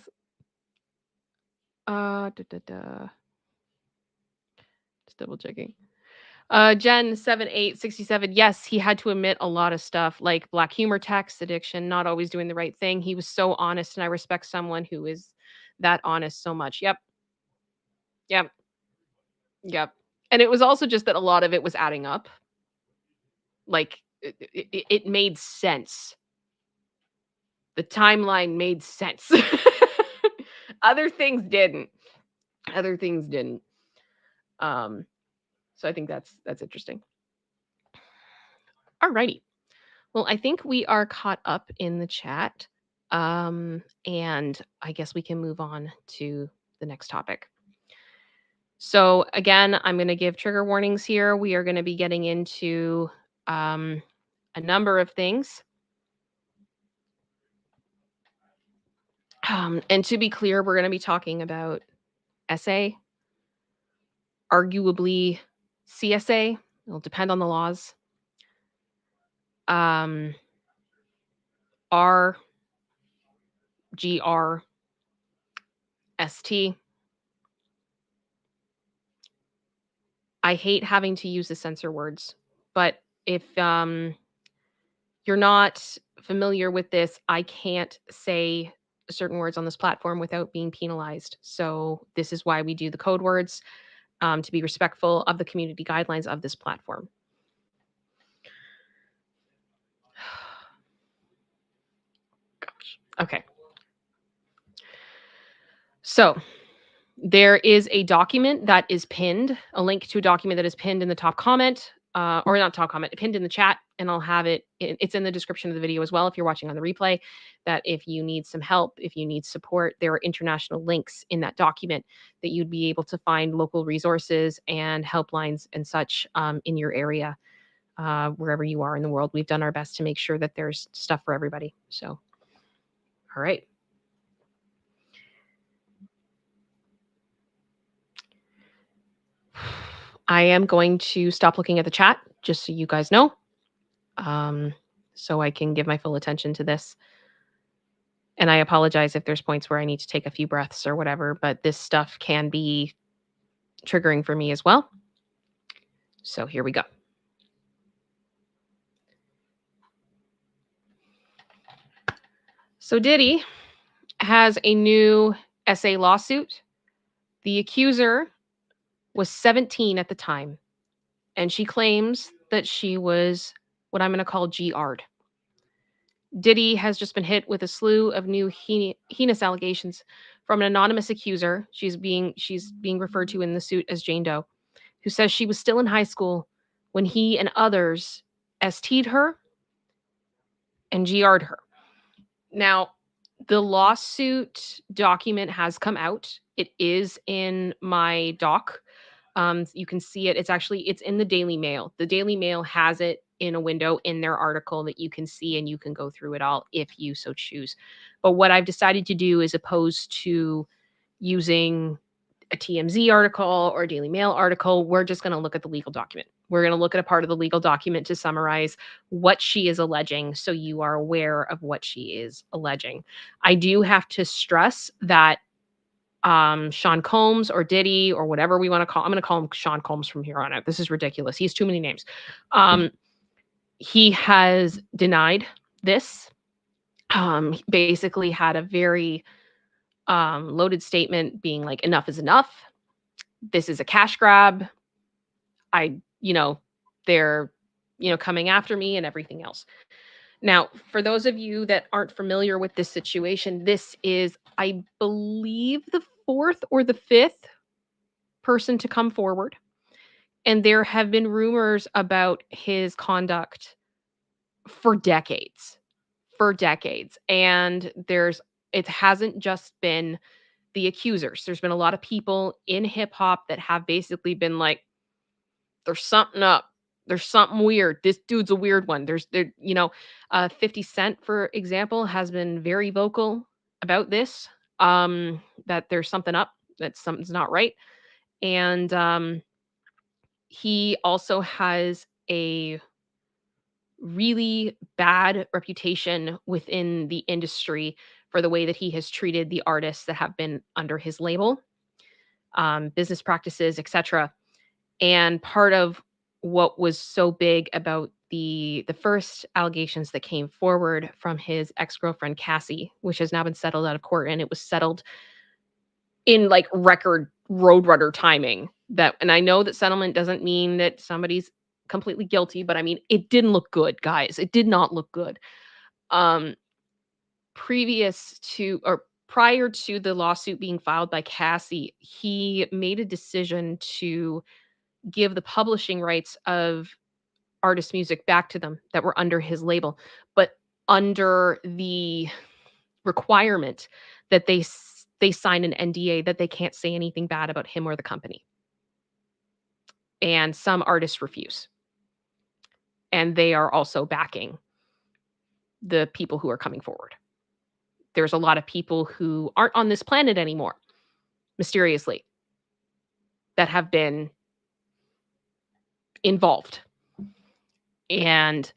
Just double checking. Jen 7867. Yes, he had to admit a lot of stuff like black humor, tax addiction, not always doing the right thing. He was so honest, and I respect someone who is that honest so much. Yep. Yep. Yep. And it was also just that a lot of it was adding up. Like it made sense. The timeline made sense. Other things didn't. So I think that's interesting. Alrighty. Well, I think we are caught up in the chat. And I guess we can move on to the next topic. So again, I'm going to give trigger warnings here. We are going to be getting into a number of things. And to be clear, we're going to be talking about SA, arguably CSA. It'll depend on the laws. R, GR, ST. I hate having to use the censor words, but if you're not familiar with this, I can't say certain words on this platform without being penalized. So this is why we do the code words, to be respectful of the community guidelines of this platform. Gosh. Okay. So there is a document that is pinned, a link to a document that is pinned in the top comment, or not top comment, pinned in the chat, and I'll have it. It's in the description of the video as well if you're watching on the replay, that if you need some help, if you need support, there are international links in that document that you'd be able to find local resources and helplines and such in your area, wherever you are in the world. We've done our best to make sure that there's stuff for everybody. So, all right. I am going to stop looking at the chat, just so you guys know, so I can give my full attention to this. And I apologize if there's points where I need to take a few breaths or whatever, but this stuff can be triggering for me as well. So here we go. So Diddy has a new SA lawsuit. The accuser was 17 at the time, and she claims that she was what I'm going to call GR'd. Diddy has just been hit with a slew of new heinous allegations from an anonymous accuser. She's being referred to in the suit as Jane Doe, who says she was still in high school when he and others ST'd her and GR'd her. Now, the lawsuit document has come out. It is in my doc. You can see it. It's in the Daily Mail. The Daily Mail has it in a window in their article that you can see, and you can go through it all if you so choose. But what I've decided to do is, opposed to using a TMZ article or a Daily Mail article, we're just going to look at the legal document. We're going to look at a part of the legal document to summarize what she is alleging, so you are aware of what she is alleging. I do have to stress that Sean Combs or Diddy or whatever we want to call, I'm going to call him Sean Combs from here on out. This is ridiculous. He's too many names. He has denied this. He basically had a very loaded statement being like, enough is enough. This is a cash grab. They're, coming after me and everything else. Now, for those of you that aren't familiar with this situation, this is, I believe, the fourth or the fifth person to come forward. And there have been rumors about his conduct for decades. for decades. And it hasn't just been the accusers. There's been a lot of people in hip hop that have basically been like, there's something up. There's something weird. This dude's a weird one. 50 Cent, for example, has been very vocal about this, that there's something up, that something's not right. And he also has a really bad reputation within the industry for the way that he has treated the artists that have been under his label, business practices, etc. And part of what was so big about the first allegations that came forward from his ex-girlfriend Cassie, which has now been settled out of court, and it was settled in like record roadrunner timing. And I know that settlement doesn't mean that somebody's completely guilty, but I mean, it didn't look good, guys. It did not look good. Prior to the lawsuit being filed by Cassie, he made a decision to give the publishing rights of artist music back to them that were under his label, but under the requirement that they sign an NDA that they can't say anything bad about him or the company. And some artists refuse. And they are also backing the people who are coming forward. There's a lot of people who aren't on this planet anymore, mysteriously, that have been involved. And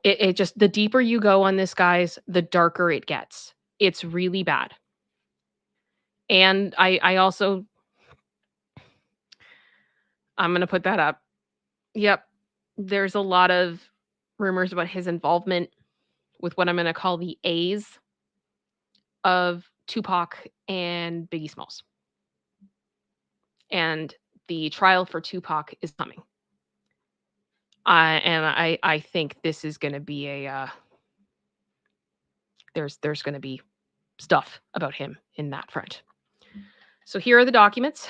it just, the deeper you go on this, guys, the darker it gets. It's really bad. And I also, I'm going to put that up. Yep. There's a lot of rumors about his involvement with what I'm going to call the A's of Tupac and Biggie Smalls. And the trial for Tupac is coming. And I think this is going to be there's going to be stuff about him in that front. So here are the documents.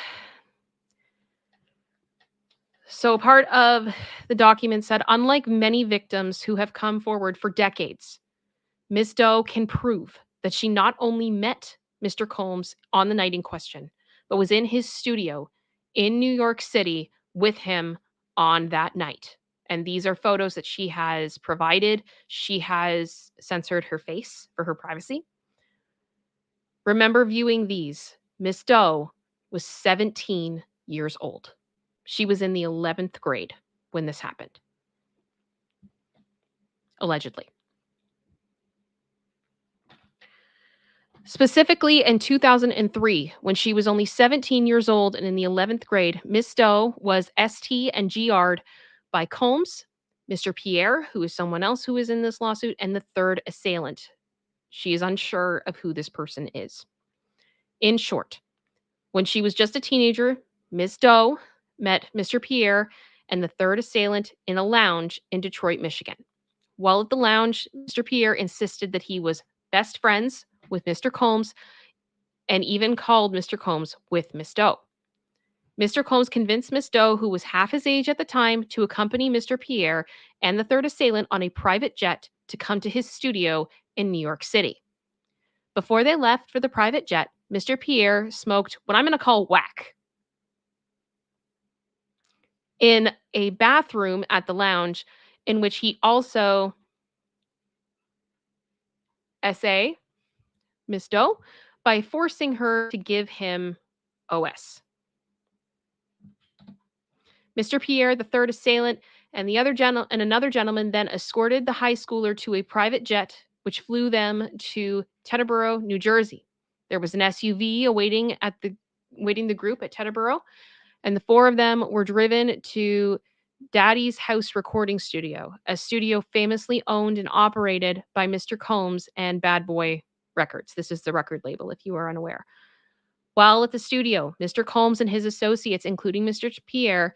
So part of the document said, unlike many victims who have come forward for decades, Ms. Doe can prove that she not only met Mr. Combs on the night in question, but was in his studio in New York City with him on that night. And these are photos that she has provided. She has censored her face for her privacy. Remember viewing these. Ms. Doe was 17 years old. She was in the 11th grade when this happened. Allegedly. Specifically in 2003, when she was only 17 years old and in the 11th grade, Miss Doe was ST and GR'd by Combs, Mr. Pierre, who is someone else who is in this lawsuit, and the third assailant. She is unsure of who this person is. In short, when she was just a teenager, Miss Doe met Mr. Pierre and the third assailant in a lounge in Detroit, Michigan. While at the lounge, Mr. Pierre insisted that he was best friends with Mr. Combs and even called Mr. Combs with Miss Doe. Mr. Combs convinced Miss Doe, who was half his age at the time, to accompany Mr. Pierre and the third assailant on a private jet to come to his studio in New York City. Before they left for the private jet, Mr. Pierre smoked what I'm going to call whack in a bathroom at the lounge, in which he also essayed Miss Doe by forcing her to give him OS. Mr. Pierre, the third assailant, and another gentleman then escorted the high schooler to a private jet, which flew them to Teterboro, New Jersey. There was an SUV awaiting the group at Teterboro, and the four of them were driven to Daddy's House Recording Studio, a studio famously owned and operated by Mr. Combs and Bad Boy Records. This is the record label, if you are unaware. While at the studio, Mr. Combs and his associates, including Mr. Pierre,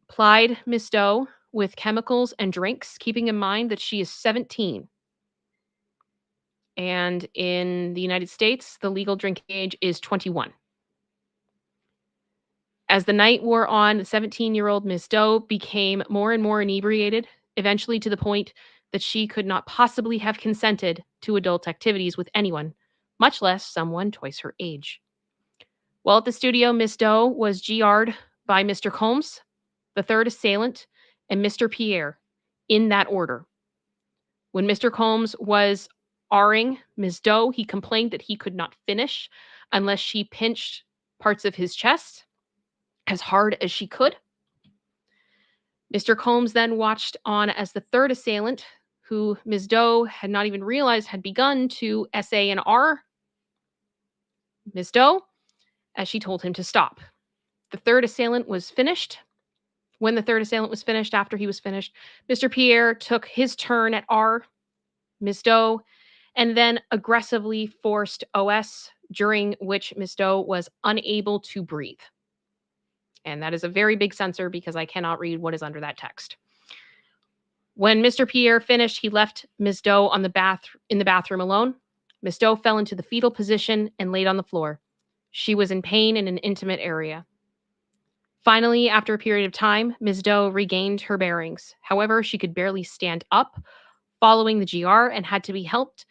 plied Miss Doe with chemicals and drinks, keeping in mind that she is 17. And in the United States, the legal drinking age is 21. As the night wore on, the 17-year-old Miss Doe became more and more inebriated. eventually to the point that she could not possibly have consented to adult activities with anyone, much less someone twice her age. While at the studio, Miss Doe was GR'd by Mr. Combs, the third assailant, and Mr. Pierre, in that order. When Mr. Combs was R-ing Ms. Doe, he complained that he could not finish unless she pinched parts of his chest as hard as she could. Mr. Combs then watched on as the third assailant, who Ms. Doe had not even realized had begun to SA and R Ms. Doe, as she told him to stop. The third assailant was finished. When the third assailant was finished, after he was finished, Mr. Pierre took his turn at R Ms. Doe and then aggressively forced OS, during which Ms. Doe was unable to breathe. And that is a very big censor because I cannot read what is under that text. When Mr. Pierre finished, he left Ms. Doe in the bathroom alone. Ms. Doe fell into the fetal position and laid on the floor. She was in pain in an intimate area. Finally, after a period of time, Ms. Doe regained her bearings. However, she could barely stand up following the GR and had to be helped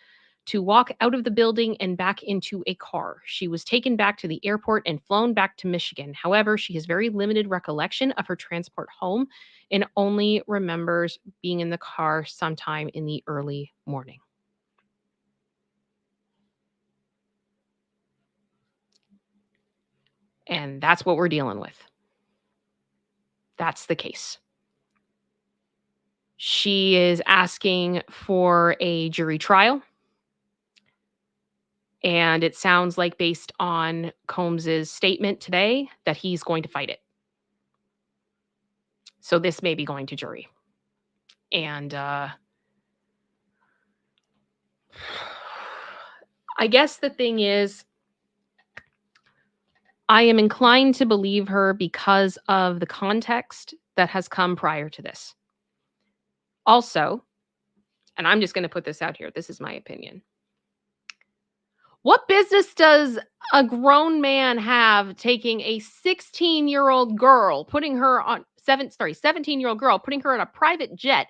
to walk out of the building and back into a car. She was taken back to the airport and flown back to Michigan. However, she has very limited recollection of her transport home and only remembers being in the car sometime in the early morning. And that's what we're dealing with. That's the case. She is asking for a jury trial. And it sounds like, based on Combs's statement today, that he's going to fight it. So this may be going to jury. And I guess the thing is, I am inclined to believe her because of the context that has come prior to this. Also, and I'm just going to put this out here, this is my opinion. What business does a grown man have taking a 16-year-old girl, putting her on 17-year-old girl, putting her on a private jet,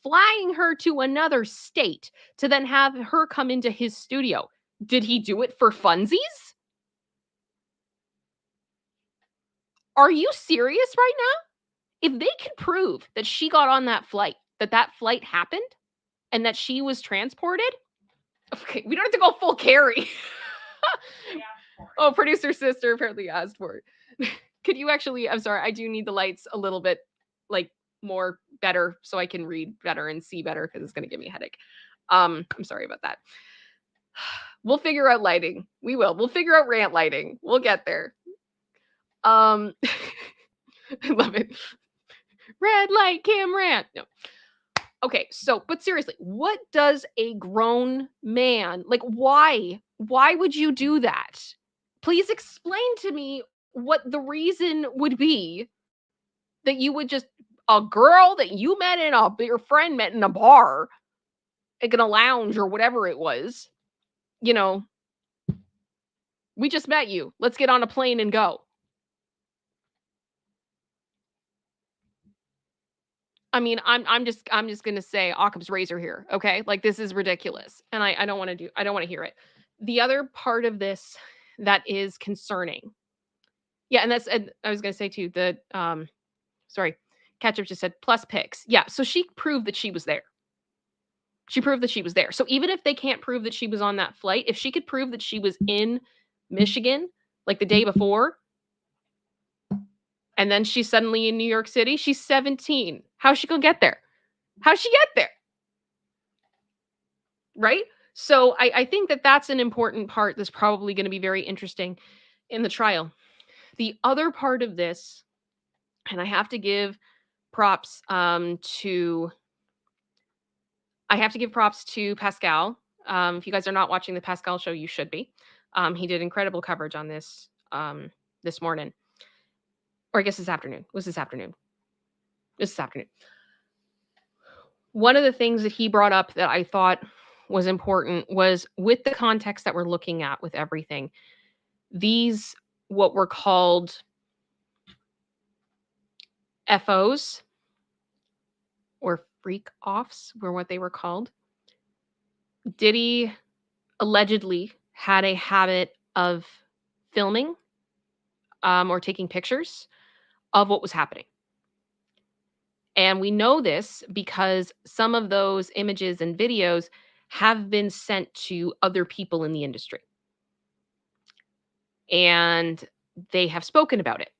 flying her to another state to then have her come into his studio? Did he do it for funsies? Are you serious right now? If they can prove that she got on that flight, that flight happened, and that she was transported, okay, we don't have to go full Carrie. Oh, producer sister apparently asked for it. Could you actually, I'm sorry, I do need the lights a little bit, like, more better so I can read better and see better, because it's going to give me a headache. I'm sorry about that. We'll figure out lighting. We will. We'll figure out rant lighting. We'll get there. I love it. Red light, Kim rant. No. Okay, so, but seriously, what does a grown man, like, why would you do that? Please explain to me what the reason would be that you would just, a girl that you met your friend met in a bar, like in a lounge or whatever it was, we just met you. Let's get on a plane and go. I mean, I'm just gonna say Occam's razor here, okay? Like, this is ridiculous, and I don't want to hear it. The other part of this that is concerning, yeah, and I was gonna say too, sorry, Ketchup just said plus pics, yeah. So she proved that she was there. She proved that she was there. So even if they can't prove that she was on that flight, if she could prove that she was in Michigan like the day before, and then she's suddenly in New York City, she's 17. How's she gonna get there? How'd she get there? Right? So I think that that's an important part that's probably going to be very interesting in the trial. The other part of this, and I have to give props to Pascal. If you guys are not watching the Pascal show, you should be. He did incredible coverage on this this morning. Or I guess this afternoon. It was this afternoon. This afternoon. One of the things that he brought up that I thought was important was, with the context that we're looking at with everything, these, what were called FOs or freak offs were what they were called. Diddy allegedly had a habit of filming or taking pictures of what was happening. And we know this because some of those images and videos have been sent to other people in the industry. And they have spoken about it.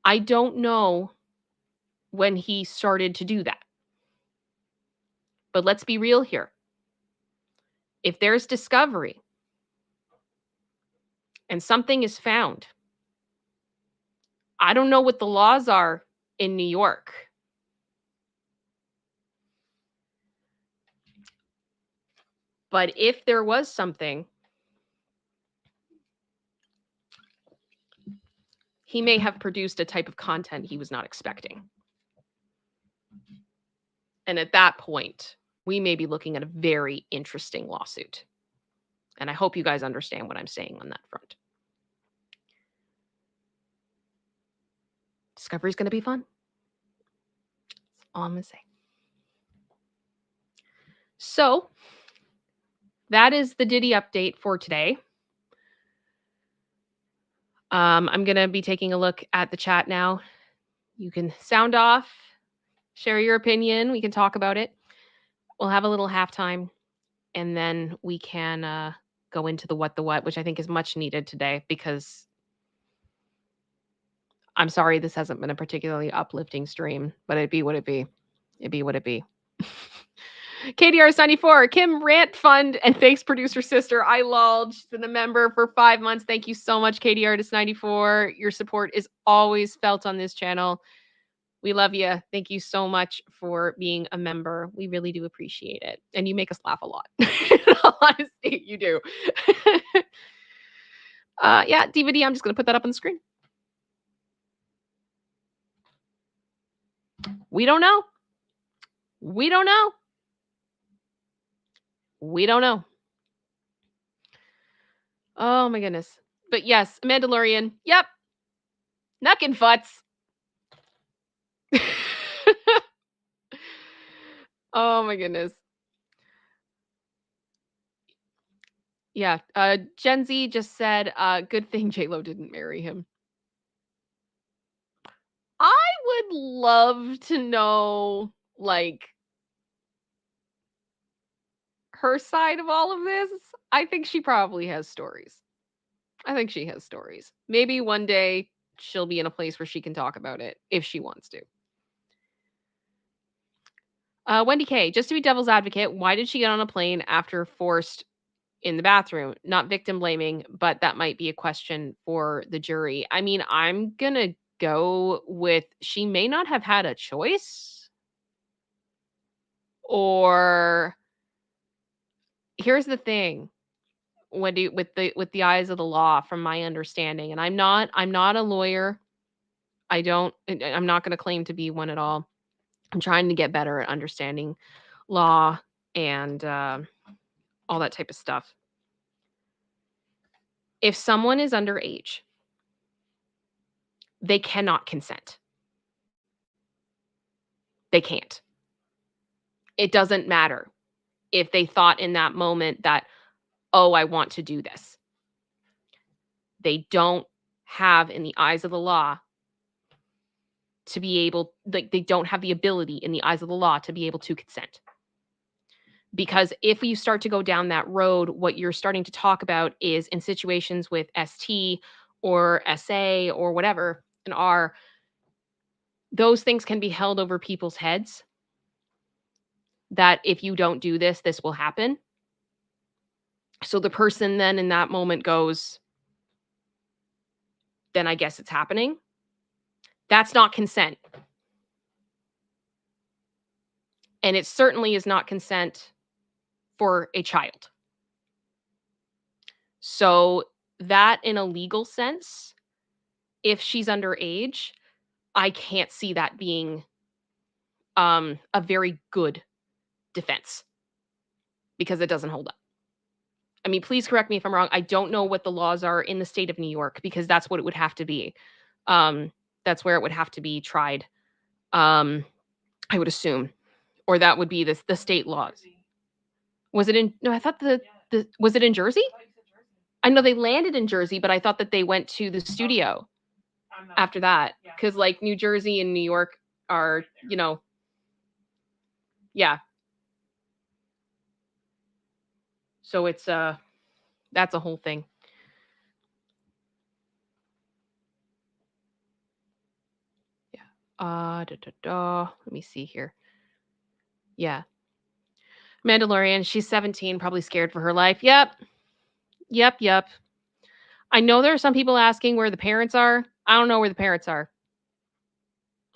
I don't know when he started to do that. But let's be real here. If there's discovery and something is found, I don't know what the laws are in New York. But if there was something, he may have produced a type of content he was not expecting. And at that point, we may be looking at a very interesting lawsuit. And I hope you guys understand what I'm saying on that front. Discovery is going to be fun. That's all I'm going to say. So that is the Diddy update for today. I'm going to be taking a look at the chat now. You can sound off, share your opinion. We can talk about it. We'll have a little halftime, and then we can go into the What the Wut, which I think is much needed today because I'm sorry this hasn't been a particularly uplifting stream, but it'd be what it be. It'd be what it be. KDR94, Kim Rant Fund, and thanks, producer sister. I lulled. She's been a member for 5 months. Thank you so much, KDR94. Your support is always felt on this channel. We love you. Thank you so much for being a member. We really do appreciate it. And you make us laugh a lot. In all honesty, you do. Yeah, DVD, I'm just going to put that up on the screen. We don't know. We don't know. We don't know. Oh my goodness. But yes, Mandalorian. Yep. Knuckin' Futs. Oh my goodness. Yeah. Gen Z just said, good thing J-Lo didn't marry him. I would love to know, like, her side of all of this. I think she probably has stories. I think she has stories. Maybe one day she'll be in a place where she can talk about it if she wants to. Wendy K, just to be devil's advocate, why did she get on a plane after forced in the bathroom? Not victim blaming, but that might be a question for the jury. I mean, I'm going to go with she may not have had a choice. Or here's the thing. Wendy, with the eyes of the law, from my understanding, and I'm not a lawyer. I'm not going to claim to be one at all. I'm trying to get better at understanding law and all that type of stuff. If someone is underage, they cannot consent. They can't. It doesn't matter if they thought in that moment that, oh, I want to do this. They don't have, in the eyes of the law, to be able, like, they don't have the ability in the eyes of the law to be able to consent. Because if you start to go down that road, what you're starting to talk about is in situations with ST or SA or whatever, an R, those things can be held over people's heads. That if you don't do this, this will happen. So the person then in that moment goes, then I guess it's happening. That's not consent. And it certainly is not consent for a child. So that in a legal sense, if she's underage, I can't see that being a very good defense because it doesn't hold up. I mean, please correct me if I'm wrong. I don't know what the laws are in the state of New York because that's what it would have to be. That's where it would have to be tried. I would assume, or that would be the state laws. Was it in? No, I thought was it in Jersey? I know they landed in Jersey, but I thought that they went to the studio after that, because like New Jersey and New York are, yeah. So it's that's a whole thing. Yeah. Let me see here. Yeah. Mandalorian, she's 17, probably scared for her life. Yep. I know there are some people asking where the parents are. I don't know where the parents are.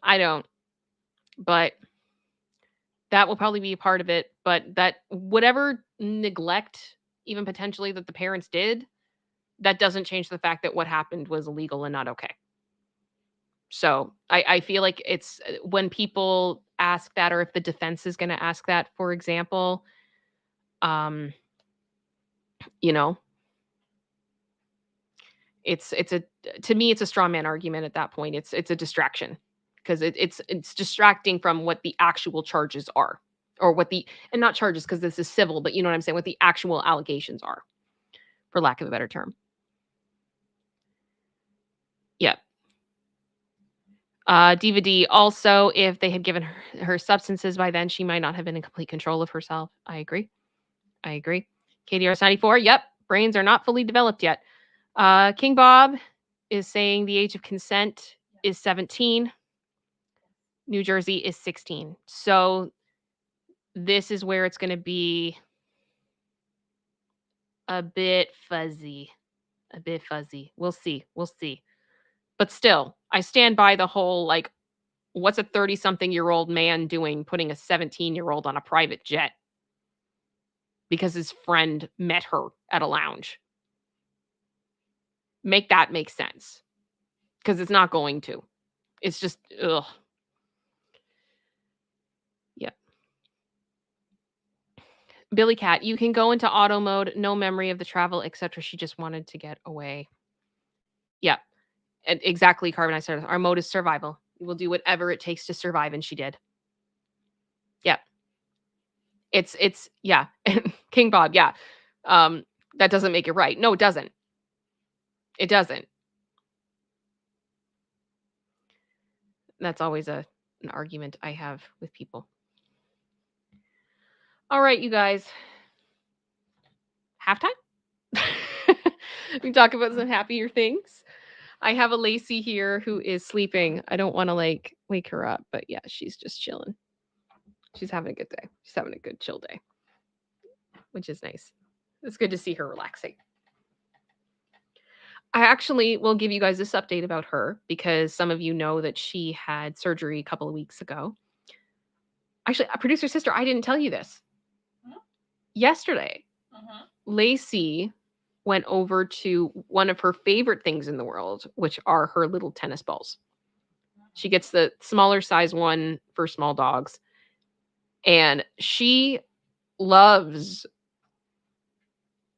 I don't. But that will probably be a part of it. But that whatever neglect, even potentially that the parents did, that doesn't change the fact that what happened was illegal and not okay. So I feel like it's when people ask that, or if the defense is going to ask that, for example, you know, it's a to me it's a straw man argument at that point. It's a distraction because it's distracting from what the actual charges are, or what the and not charges because this is civil, but you know what I'm saying, what the actual allegations are, for lack of a better term. Yeah. DVD also, if they had given her substances by then, she might not have been in complete control of herself. I agree. KDR's 94. Yep. Brains are not fully developed yet. King Bob is saying the age of consent is 17. New Jersey is 16. So this is where it's going to be a bit fuzzy. We'll see. But still, I stand by the whole, like, what's a 30-something-year-old man doing putting a 17-year-old on a private jet because his friend met her at a lounge? Make that make sense, because it's not going to. It's just, ugh. Yeah. Billy Cat, you can go into auto mode, no memory of the travel, etc. She just wanted to get away. Yeah. Exactly, Carbonized. Our mode is survival. We will do whatever it takes to survive, and she did. Yeah. It's yeah. King Bob, yeah. That doesn't make it right. No, it doesn't. It doesn't. That's always an argument I have with people. All right, you guys. Halftime? We talk about some happier things. I have a Lacey here who is sleeping. I don't want to like wake her up, but yeah, she's just chilling. She's having a good day. She's having a good chill day, which is nice. It's good to see her relaxing. I actually will give you guys this update about her because some of you know that she had surgery a couple of weeks ago. Actually, a producer sister, I didn't tell you this. Yesterday, Lacey went over to one of her favorite things in the world, which are her little tennis balls. She gets the smaller size one for small dogs. And she loves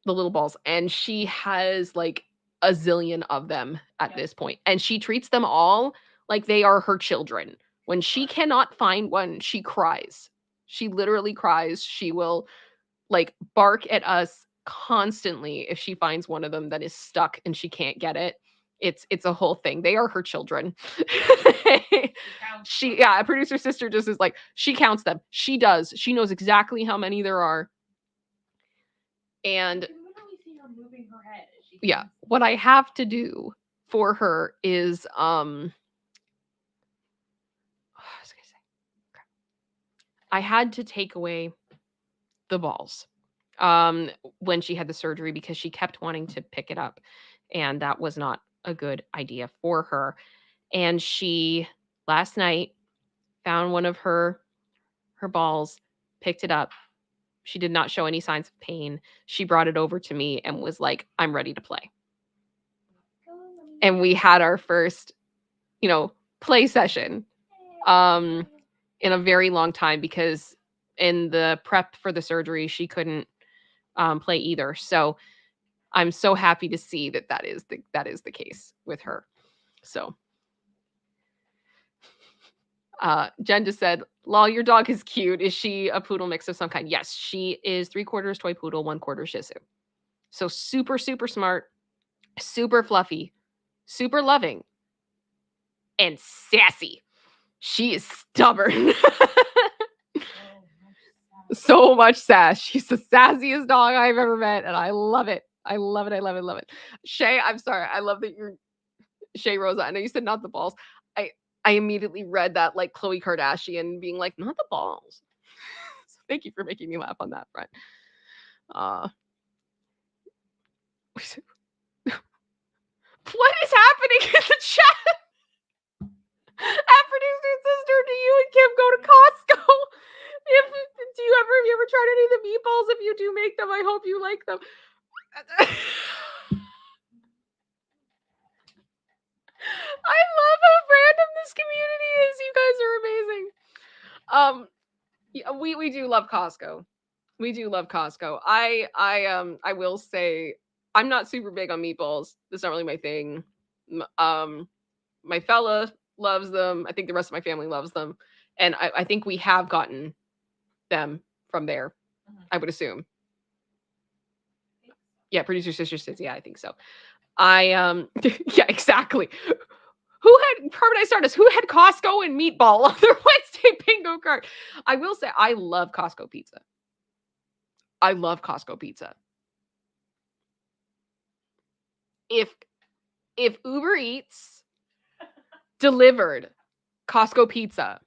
the little balls. And she has like a zillion of them at this point. And she treats them all like they are her children. When she cannot find one, she cries. She literally cries. She will like bark at us constantly if she finds one of them that is stuck and she can't get it. It's a whole thing. They are her children. A producer sister just is like, she counts them. She does. She knows exactly how many there are. And yeah, what I have to do for her is I had to take away the balls when she had the surgery because she kept wanting to pick it up, and that was not a good idea for her. And she last night found one of her balls, picked it up. She did not show any signs of pain. She brought it over to me and was like, I'm ready to play. And we had our first, play session in a very long time because in the prep for the surgery, she couldn't play either. So I'm so happy to see that is the case with her. So Jen just said, lol, your dog is cute. Is she a poodle mix of some kind? Yes, she is 3/4 toy poodle, 1/4 Shih Tzu. So super, super smart, super fluffy, super loving, and sassy. She is stubborn. So much sass. She's the sassiest dog I've ever met, and I love it. I love it. I love it. Love it. Shay, I'm sorry. I love that you're Shay Rosa. I know you said not the balls. I immediately read that like Khloe Kardashian being like, not the balls. So thank you for making me laugh on that front. What is happening in the chat? At producer sister, do you and Kim go to Costco? Have you ever tried any of the meatballs? If you do make them, I hope you like them. I love how random this community is. You guys are amazing. Yeah, we do love Costco. We do love Costco. I will say I'm not super big on meatballs. That's not really my thing. My fella loves them. I think the rest of my family loves them, and I think we have gotten them from there. I would assume. Yeah, producer sister says yeah. I think so. Yeah, exactly. Who had Carbonized Stardust? Who had Costco and meatball on their Wednesday bingo card? I will say I love Costco pizza. I love Costco pizza. If Uber Eats delivered Costco pizza,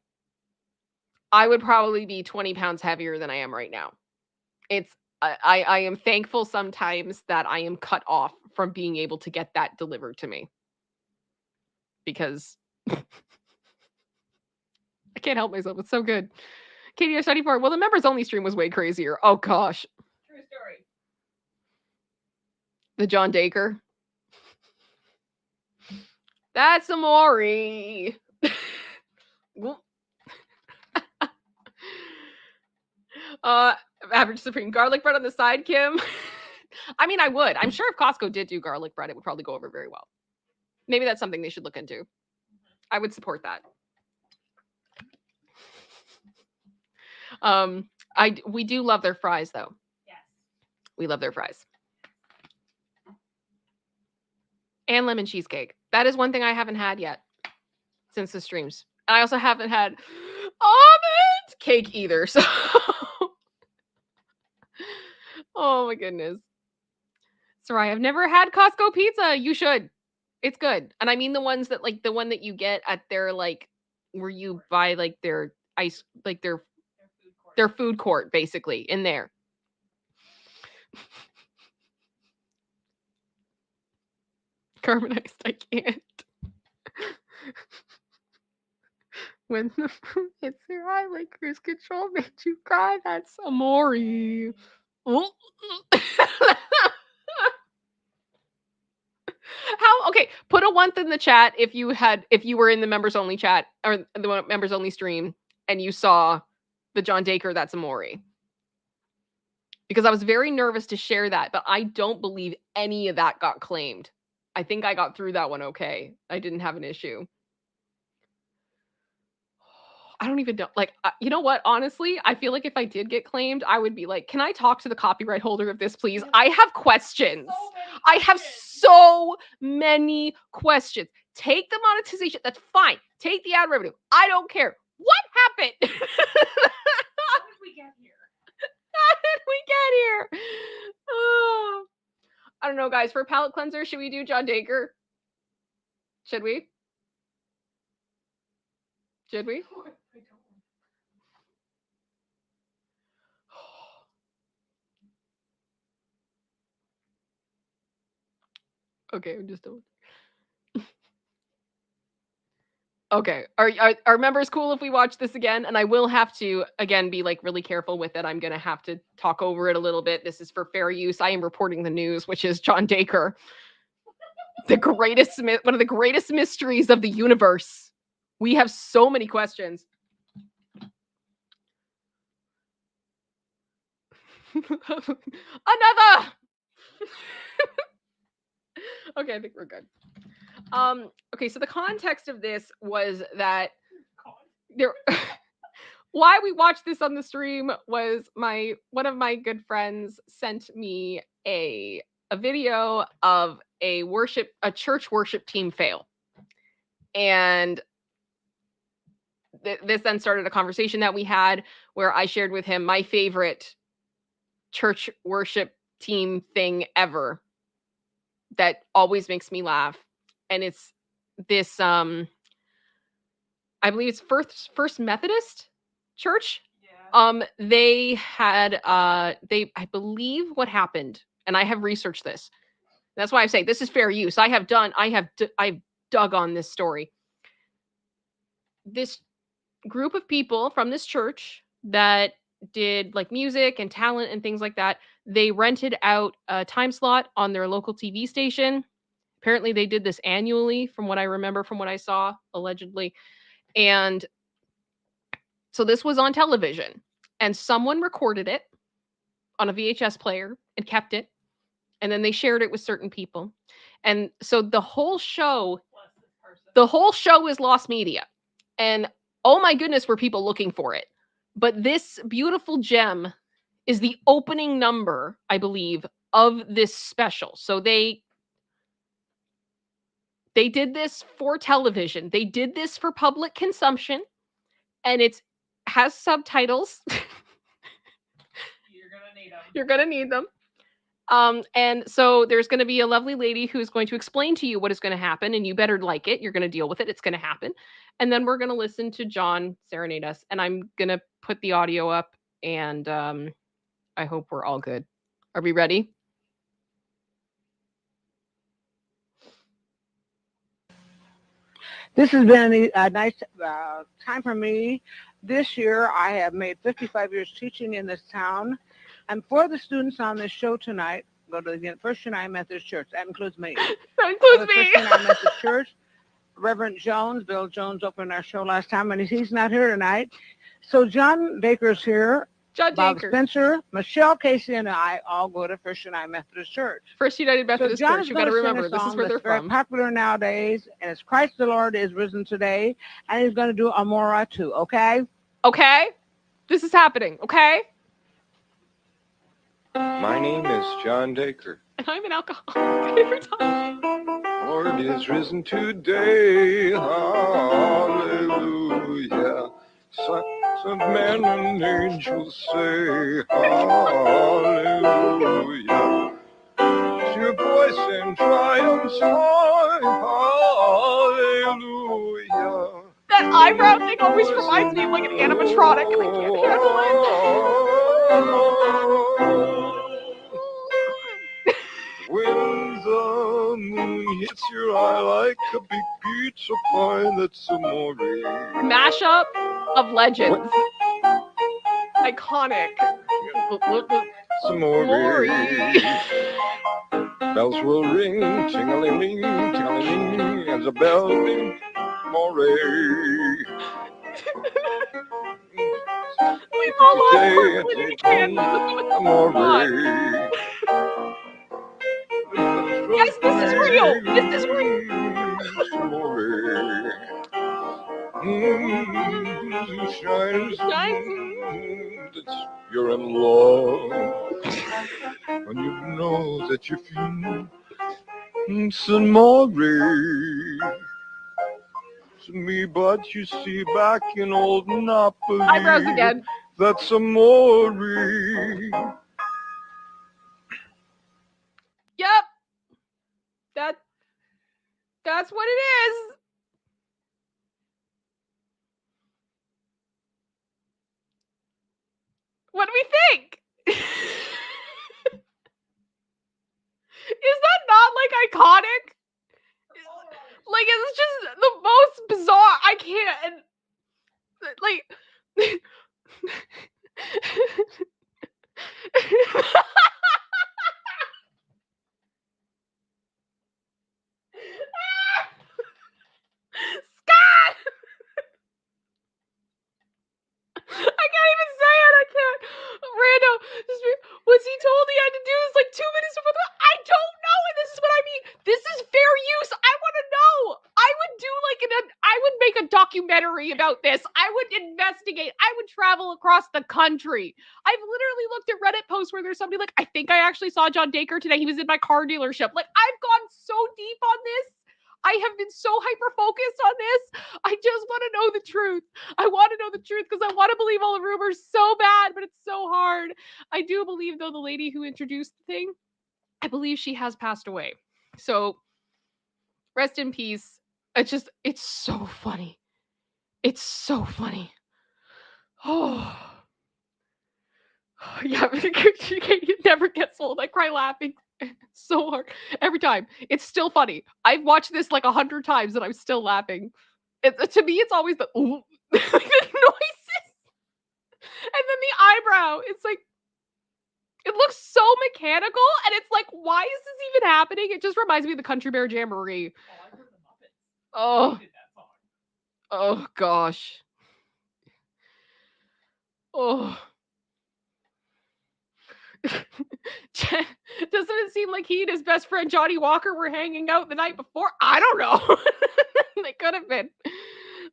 I would probably be 20 pounds heavier than I am right now. I am thankful sometimes that I am cut off from being able to get that delivered to me. Because I can't help myself. It's so good. KDR74. Well, the members only stream was way crazier. Oh gosh. True story. The John Daker. That's Amori. Average Supreme garlic bread on the side, Kim. I mean, I would. I'm sure if Costco did do garlic bread, it would probably go over very well. Maybe that's something they should look into. I would support that. We do love their fries though. Yes. We love their fries. And lemon cheesecake. That is one thing I haven't had yet since the streams. And I also haven't had almond cake either. So oh my goodness. Sorry, I've never had Costco pizza. You should. It's good. And I mean the ones that like the one that you get at their like where you buy like their ice like their food court basically in there. Carbonized, I can't. When the fruit hits your eye like cruise control made you cry, that's Amori. Oh. How okay, put a 1th in the chat if you were in the members only chat or the members only stream and you saw the John Daker that's Amori. Because I was very nervous to share that, but I don't believe any of that got claimed. I think I got through that one okay. I didn't have an issue. I don't even know. Like, you know what? Honestly, I feel like if I did get claimed, I would be like, can I talk to the copyright holder of this, please? I have questions. I have so many questions. Take the monetization. That's fine. Take the ad revenue. I don't care. What happened? How did we get here? How did we get here? Oh. I don't know, guys. For palate cleanser, should we do John Daker? Should we? Should we? Okay, I'm just doing. Okay, are members cool if we watch this again? And I will have to again be like really careful with it. I'm gonna have to talk over it a little bit. This is for fair use. I am reporting the news, which is John Daker, one of the greatest mysteries of the universe. We have so many questions. Another. Okay, I think we're good. Okay, so the context of this was that there. Why we watched this on the stream was one of my good friends sent me a video of a church worship team fail. And this then started a conversation that we had where I shared with him my favorite church worship team thing ever that always makes me laugh. And it's this, I believe it's First Methodist Church. Yeah. They had, I believe what happened, and I have researched this. That's why I say this is fair use. I've dug on this story. This group of people from this church that did like music and talent and things like that, they rented out a time slot on their local TV station. Apparently they did this annually from what I remember, from what I saw, allegedly. And so this was on television and someone recorded it on a VHS player and kept it. And then they shared it with certain people. And so the whole show is lost media. And oh my goodness, were people looking for it. But this beautiful gem is the opening number, I believe, of this special. So they did this for television. They did this for public consumption. And it has subtitles. You're going to need them. And so there's going to be a lovely lady who's going to explain to you what is going to happen, and you better like it. You're going to deal with it. It's going to happen. And then we're going to listen to John serenade us, and I'm going to put the audio up, and I hope we're all good. Are we ready? This has been a nice time for me. This year, I have made 55 years teaching in this town. And for the students on this show tonight, go to the First United Methodist Church. That includes me. That includes me. First United Methodist Church. Reverend Jones, Bill Jones opened our show last time, and he's not here tonight. So John Daker's here. John Bob Daker. Spencer, Michelle Casey, and I all go to First United Methodist Church. First United Methodist Church. You got to remember, this is where they're very from. Popular nowadays, and it's Christ the Lord is risen today, and he's going to do Amora too. Okay. Okay. This is happening. Okay. My name is John Daker. And I'm an alcoholic every time. Lord is risen today. Hallelujah. Sons of men and angels say hallelujah. It's your voice in triumph high. Hallelujah. That eyebrow thing always reminds me of like an animatronic, and I can't handle it. When the moon hits your eye like a big pizza pie, that's amore. Mashup of legends. Iconic. Amore. Glory. Bells will ring, ting-a-ling-ling, ting-a-ling-ling, and the bell ring, amore. We've all lost when you can't. Amore. Yes, this is real. This is real. Shines. You're in love, and you know that you feel some more to me, but you see back in old Napoli. Eyebrows again. That's amore. Yep. That's what it is. What do we think? Is that not like iconic? Like, it's just the most bizarre. I can't. Like. Scott! I can't even say it. I can't. Rando, was he told he had to do this like 2 minutes before the? I don't know, and this is what I mean. This is fair use. I want to know. I would do I would make a documentary documentary about this. I would investigate. I would travel across the country. I've literally looked at Reddit posts where there's somebody like, I think I actually saw John Daker today. He was in my car dealership. Like, I've gone so deep on this. I have been so hyper-focused on this. I just want to know the truth. I want to know the truth because I want to believe all the rumors so bad, but it's so hard. I do believe, though, the lady who introduced the thing, I believe she has passed away. So, rest in peace. It's so funny. It's so funny. Oh. Yeah, it never gets old. I cry laughing so hard every time. It's still funny. I've watched this like 100 times and I'm still laughing. To me, it's always the ooh, the noises, and then the eyebrow. It's like, it looks so mechanical, and it's like, why is this even happening? It just reminds me of the Country Bear Jamboree. Oh, I heard the Muppets. Oh, Did that song. oh gosh. Oh. Doesn't it seem like he and his best friend Johnny Walker were hanging out the night before? I don't know. They could have been.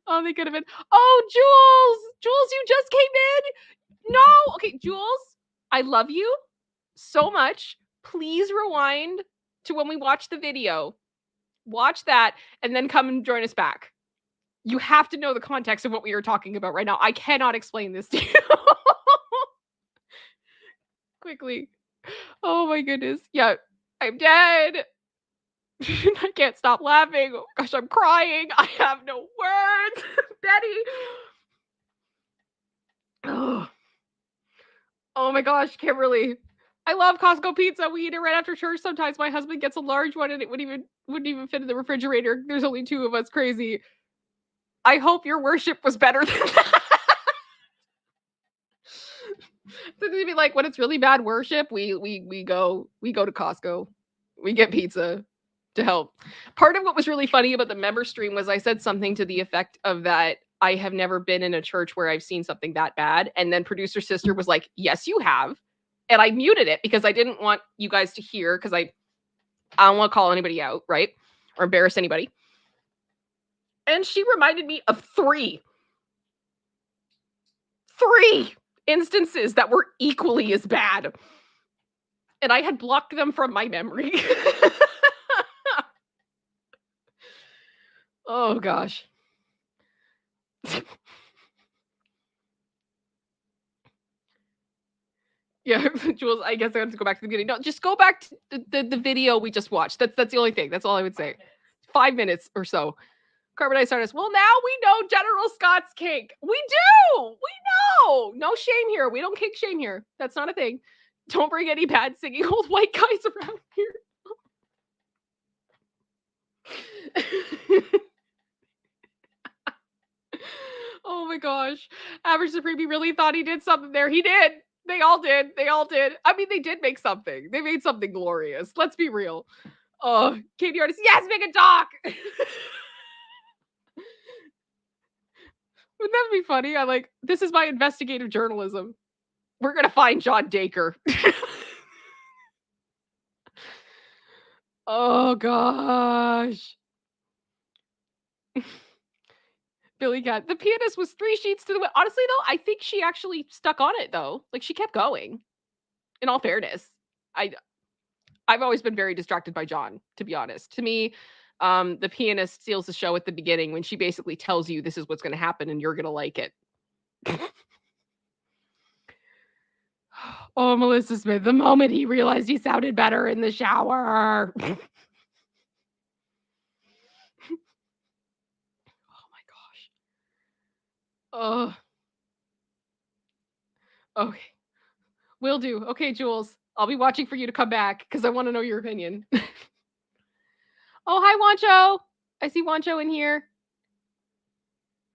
Oh, they could have been. Oh, Jules! Jules, you just came in? No! Okay, Jules, I love you so much. Please rewind to when we watch the video. Watch that and then come and join us back. You have to know the context of what we are talking about right now. I cannot explain this to you. Quickly. Oh my goodness. Yeah, I'm dead. I can't stop laughing. Oh gosh, I'm crying. I have no words. Betty. Oh. Oh my gosh, Kimberly. I love Costco pizza. We eat it right after church. Sometimes my husband gets a large one and it wouldn't even fit in the refrigerator. There's only 2 of us. Crazy. I hope your worship was better than that. So to be like, when it's really bad worship, we go to Costco. We get pizza to help. Part of what was really funny about the member stream was I said something to the effect of that I have never been in a church where I've seen something that bad. And then producer sister was like, yes, you have. And I muted it because I didn't want you guys to hear, because I don't want to call anybody out, right? Or embarrass anybody. And she reminded me of 3 instances that were equally as bad. And I had blocked them from my memory. Oh gosh. Yeah, Jules, I guess I have to go back to the beginning. No, just go back to the video we just watched. That's the only thing. That's all I would say. 5 minutes or so. Carbonized artist. Well, now we know General Scott's kink. We do. We know. No shame here. We don't kink shame here. That's not a thing. Don't bring any bad singing old white guys around here. Oh my gosh. Average Supreme, he really thought he did something there. He did. They all did. They all did. I mean, they did make something. They made something glorious. Let's be real. Oh, Katie Artist. Yes, make a doc. Wouldn't that be funny? This is my investigative journalism. We're going to find John Daker. Oh gosh. Billy Cat. The pianist was 3 sheets to the wind. Honestly, though, I think she actually stuck on it, though. Like, she kept going. In all fairness. I've always been very distracted by John, to be honest. To me, the pianist steals the show at the beginning when she basically tells you this is what's going to happen and you're going to like it. Oh, Melissa Smith, the moment he realized he sounded better in the shower. Oh my gosh. Oh. Okay. Will do. Okay, Jules. I'll be watching for you to come back because I want to know your opinion. Oh, hi, Wancho. I see Wancho in here.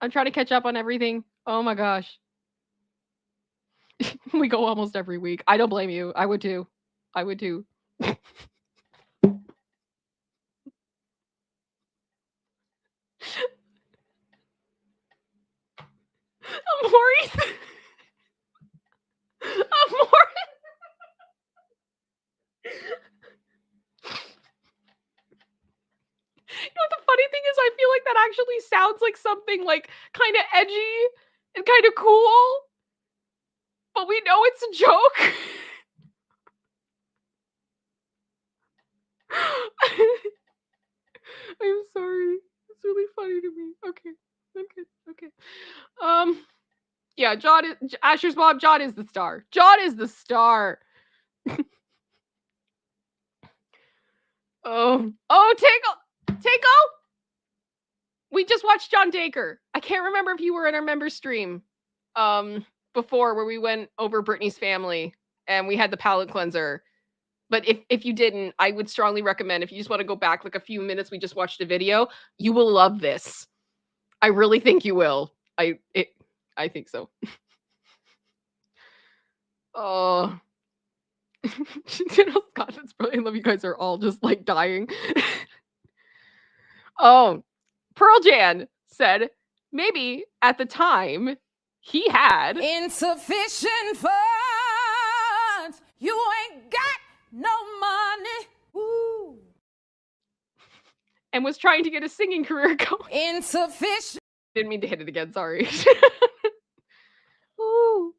I'm trying to catch up on everything. Oh my gosh. We go almost every week. I don't blame you. I would too. I would too. Maurice. Maurice. You know what the funny thing is? I feel like that actually sounds like something like kind of edgy and kind of cool, but we know it's a joke. I'm sorry. It's really funny to me. Okay. Yeah, Asher's mom, John is the star. John is the star. Oh, Tango! We just watched John Daker. I can't remember if you were in our member stream before where we went over Britney's family and we had the palate cleanser. But if you didn't, I would strongly recommend, if you just want to go back like a few minutes, we just watched a video, you will love this. I really think you will. I think so. Oh. God, that's brilliant. I love you guys are all just like dying. Oh, Pearl Jan said maybe at the time he had insufficient funds. You ain't got no money. Woo. And was trying to get a singing career going. Insufficient. Didn't mean to hit it again. Sorry. Ooh.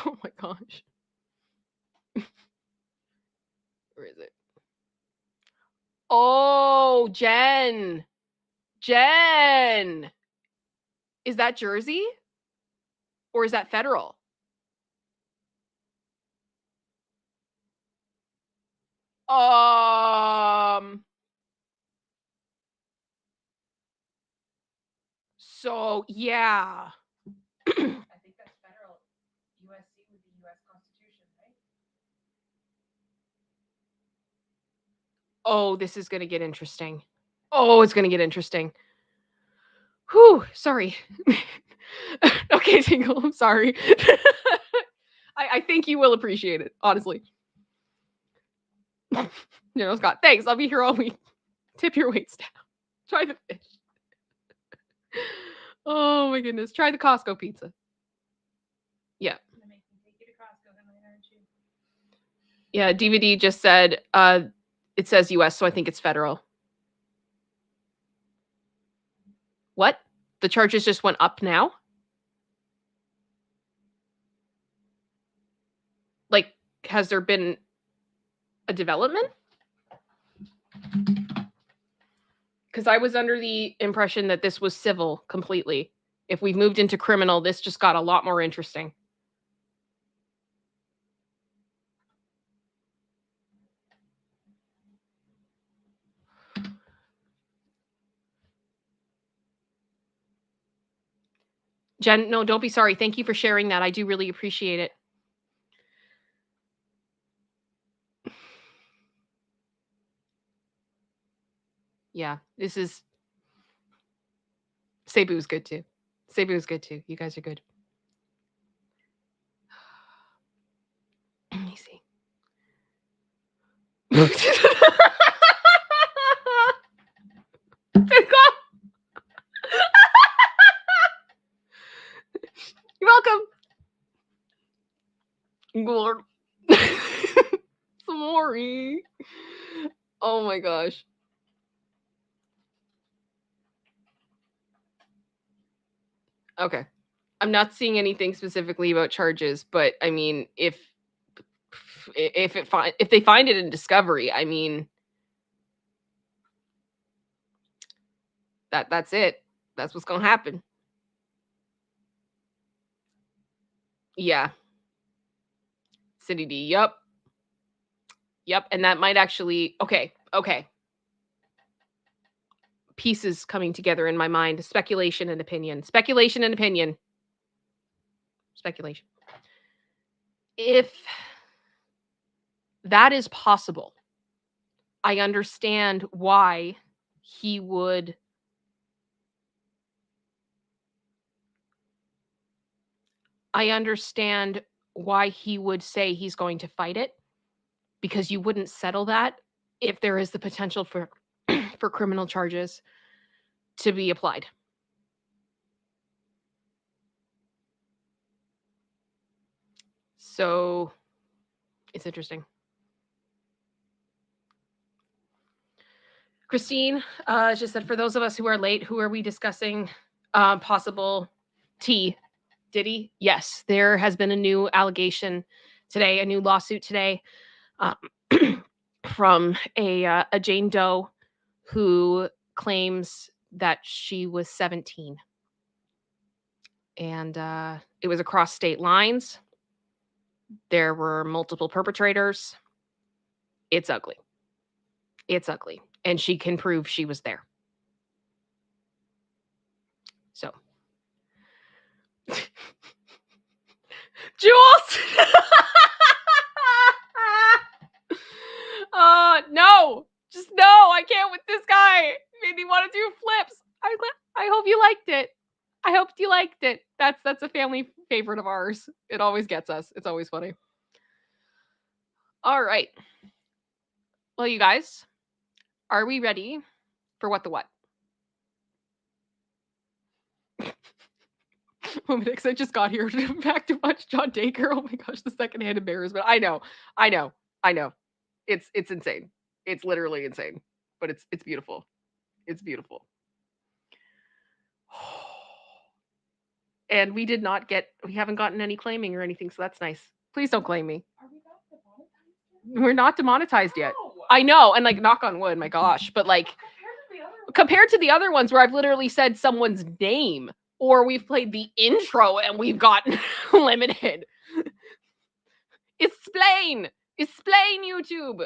Oh my gosh. Where is it? Oh, Jen. Is that Jersey? Or is that federal? So yeah. I think that's federal. USC would be U.S. Constitution, right? Oh, this is gonna get interesting. Oh, it's gonna get interesting. Whew, sorry. Okay, Tingle, I'm sorry. I think you will appreciate it, honestly. Scott, thanks. I'll be here all week. Tip your weights down. Try the fish. Oh my goodness. Try the Costco pizza. Yeah. Gonna make me take you to Costco tonight, aren't you? Yeah, DVD just said it says US, so I think it's federal. What? The charges just went up now? Like, has there been a development? Because I was under the impression that this was civil completely. If we've moved into criminal, this just got a lot more interesting. Jen, no, don't be sorry. Thank you for sharing that. I do really appreciate it. Yeah, this is... Cebu's good too. Cebu's good too. You guys are good. Let me see. You're welcome. Lord. Sorry. Oh my gosh. Okay. I'm not seeing anything specifically about charges, but I mean, if they find it in discovery, I mean, that's it. That's what's gonna happen. Yeah. City D. Yup. And that might actually okay. Pieces coming together in my mind. Speculation and opinion. If that is possible, I understand why he would say he's going to fight it, because you wouldn't settle that if there is the potential for for criminal charges to be applied. So it's interesting. Christine just said, for those of us who are late, who are we discussing possible tea? Diddy? Yes, there has been a new allegation today, a new lawsuit today um, from a Jane Doe who claims that she was 17. And it was across state lines. There were multiple perpetrators. It's ugly. It's ugly. And she can prove she was there. So. Jules! No! Just no! I can't with this guy. Made me want to do flips. I hope you liked it. I hope you liked it. That's a family favorite of ours. It always gets us. It's always funny. All right. Well, you guys, are we ready for What the What? I just got here back to watch John Daker. Oh my gosh, the secondhand embarrassment. I know. It's insane. It's literally insane. But it's beautiful. It's beautiful. And we haven't gotten any claiming or anything, so that's nice. Please don't claim me. Are we not demonetized yet? We're not demonetized yet. No. I know, and like knock on wood, my gosh. But like compared to the other ones where I've literally said someone's name or we've played the intro and we've gotten limited. Explain, YouTube.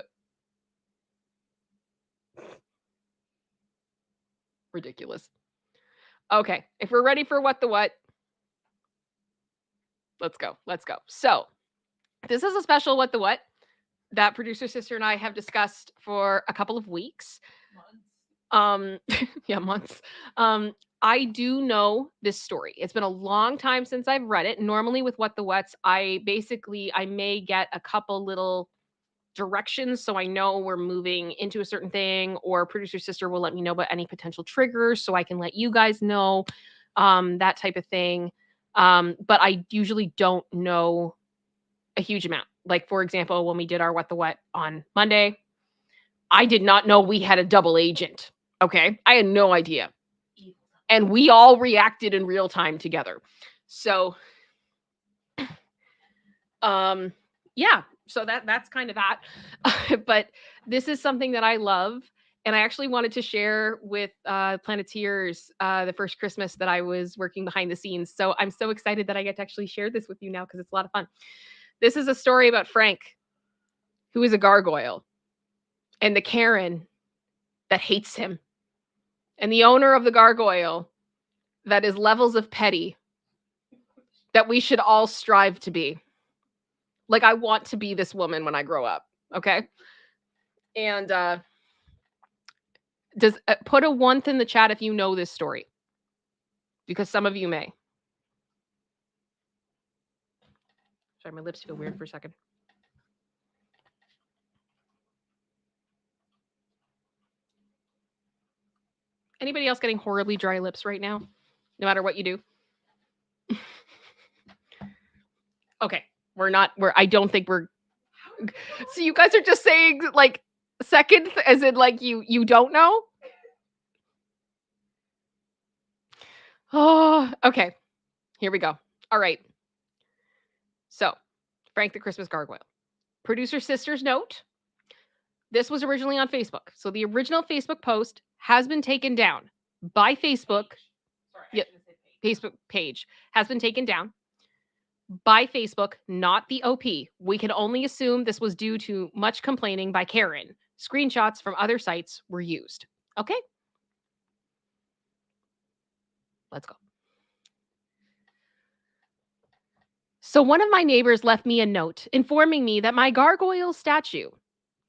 Ridiculous. Okay, if we're ready for What the What, let's go. So, this is a special What the What that producer sister and I have discussed for a couple of weeks. Months. I do know this story. It's been a long time since I've read it. Normally with What the What's, I may get a couple little directions so I know we're moving into a certain thing, or producer sister will let me know about any potential triggers so I can let you guys know, that type of thing. But I usually don't know a huge amount. Like, for example, when we did our What the What on Monday, I did not know we had a double agent. Okay. I had no idea. And we all reacted in real time together. So, yeah. So that's kind of that. But this is something that I love. And I actually wanted to share with Planeteers the first Christmas that I was working behind the scenes. So I'm so excited that I get to actually share this with you now because it's a lot of fun. This is a story about Frank, who is a gargoyle, and the Karen that hates him, and the owner of the gargoyle that is levels of petty that we should all strive to be. Like, I want to be this woman when I grow up. Okay. And put a 1 in the chat if you know this story, because some of you may. Sorry, my lips feel weird for a second. Anybody else getting horribly dry lips right now? No matter what you do? Okay. I don't think we're. So you guys are just saying like second as in like you don't know? Oh, okay. Here we go. All right. So, Frank the Christmas Gargoyle. Producer sister's note. This was originally on Facebook. So the original Facebook post has been taken down by Facebook. Sorry, Facebook page has been taken down by Facebook, not the OP. We can only assume this was due to much complaining by Karen. Screenshots from other sites were used. Okay? Let's go. So one of my neighbors left me a note informing me that my gargoyle statue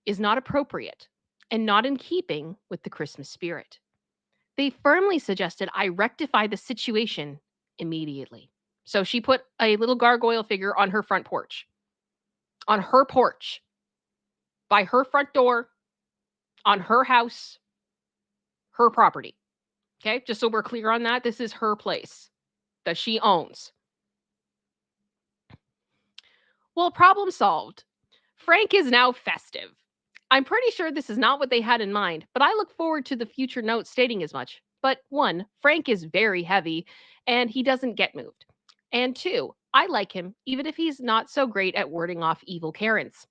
is not appropriate and not in keeping with the Christmas spirit. They firmly suggested I rectify the situation immediately. So she put a little gargoyle figure on her front porch. On her porch. By her front door. On her house. Her property. Okay? Just so we're clear on that, this is her place that she owns. Well, problem solved. Frank is now festive. I'm pretty sure this is not what they had in mind, but I look forward to the future note stating as much. But 1, Frank is very heavy and he doesn't get moved. And 2, I like him even if he's not so great at warding off evil Karens.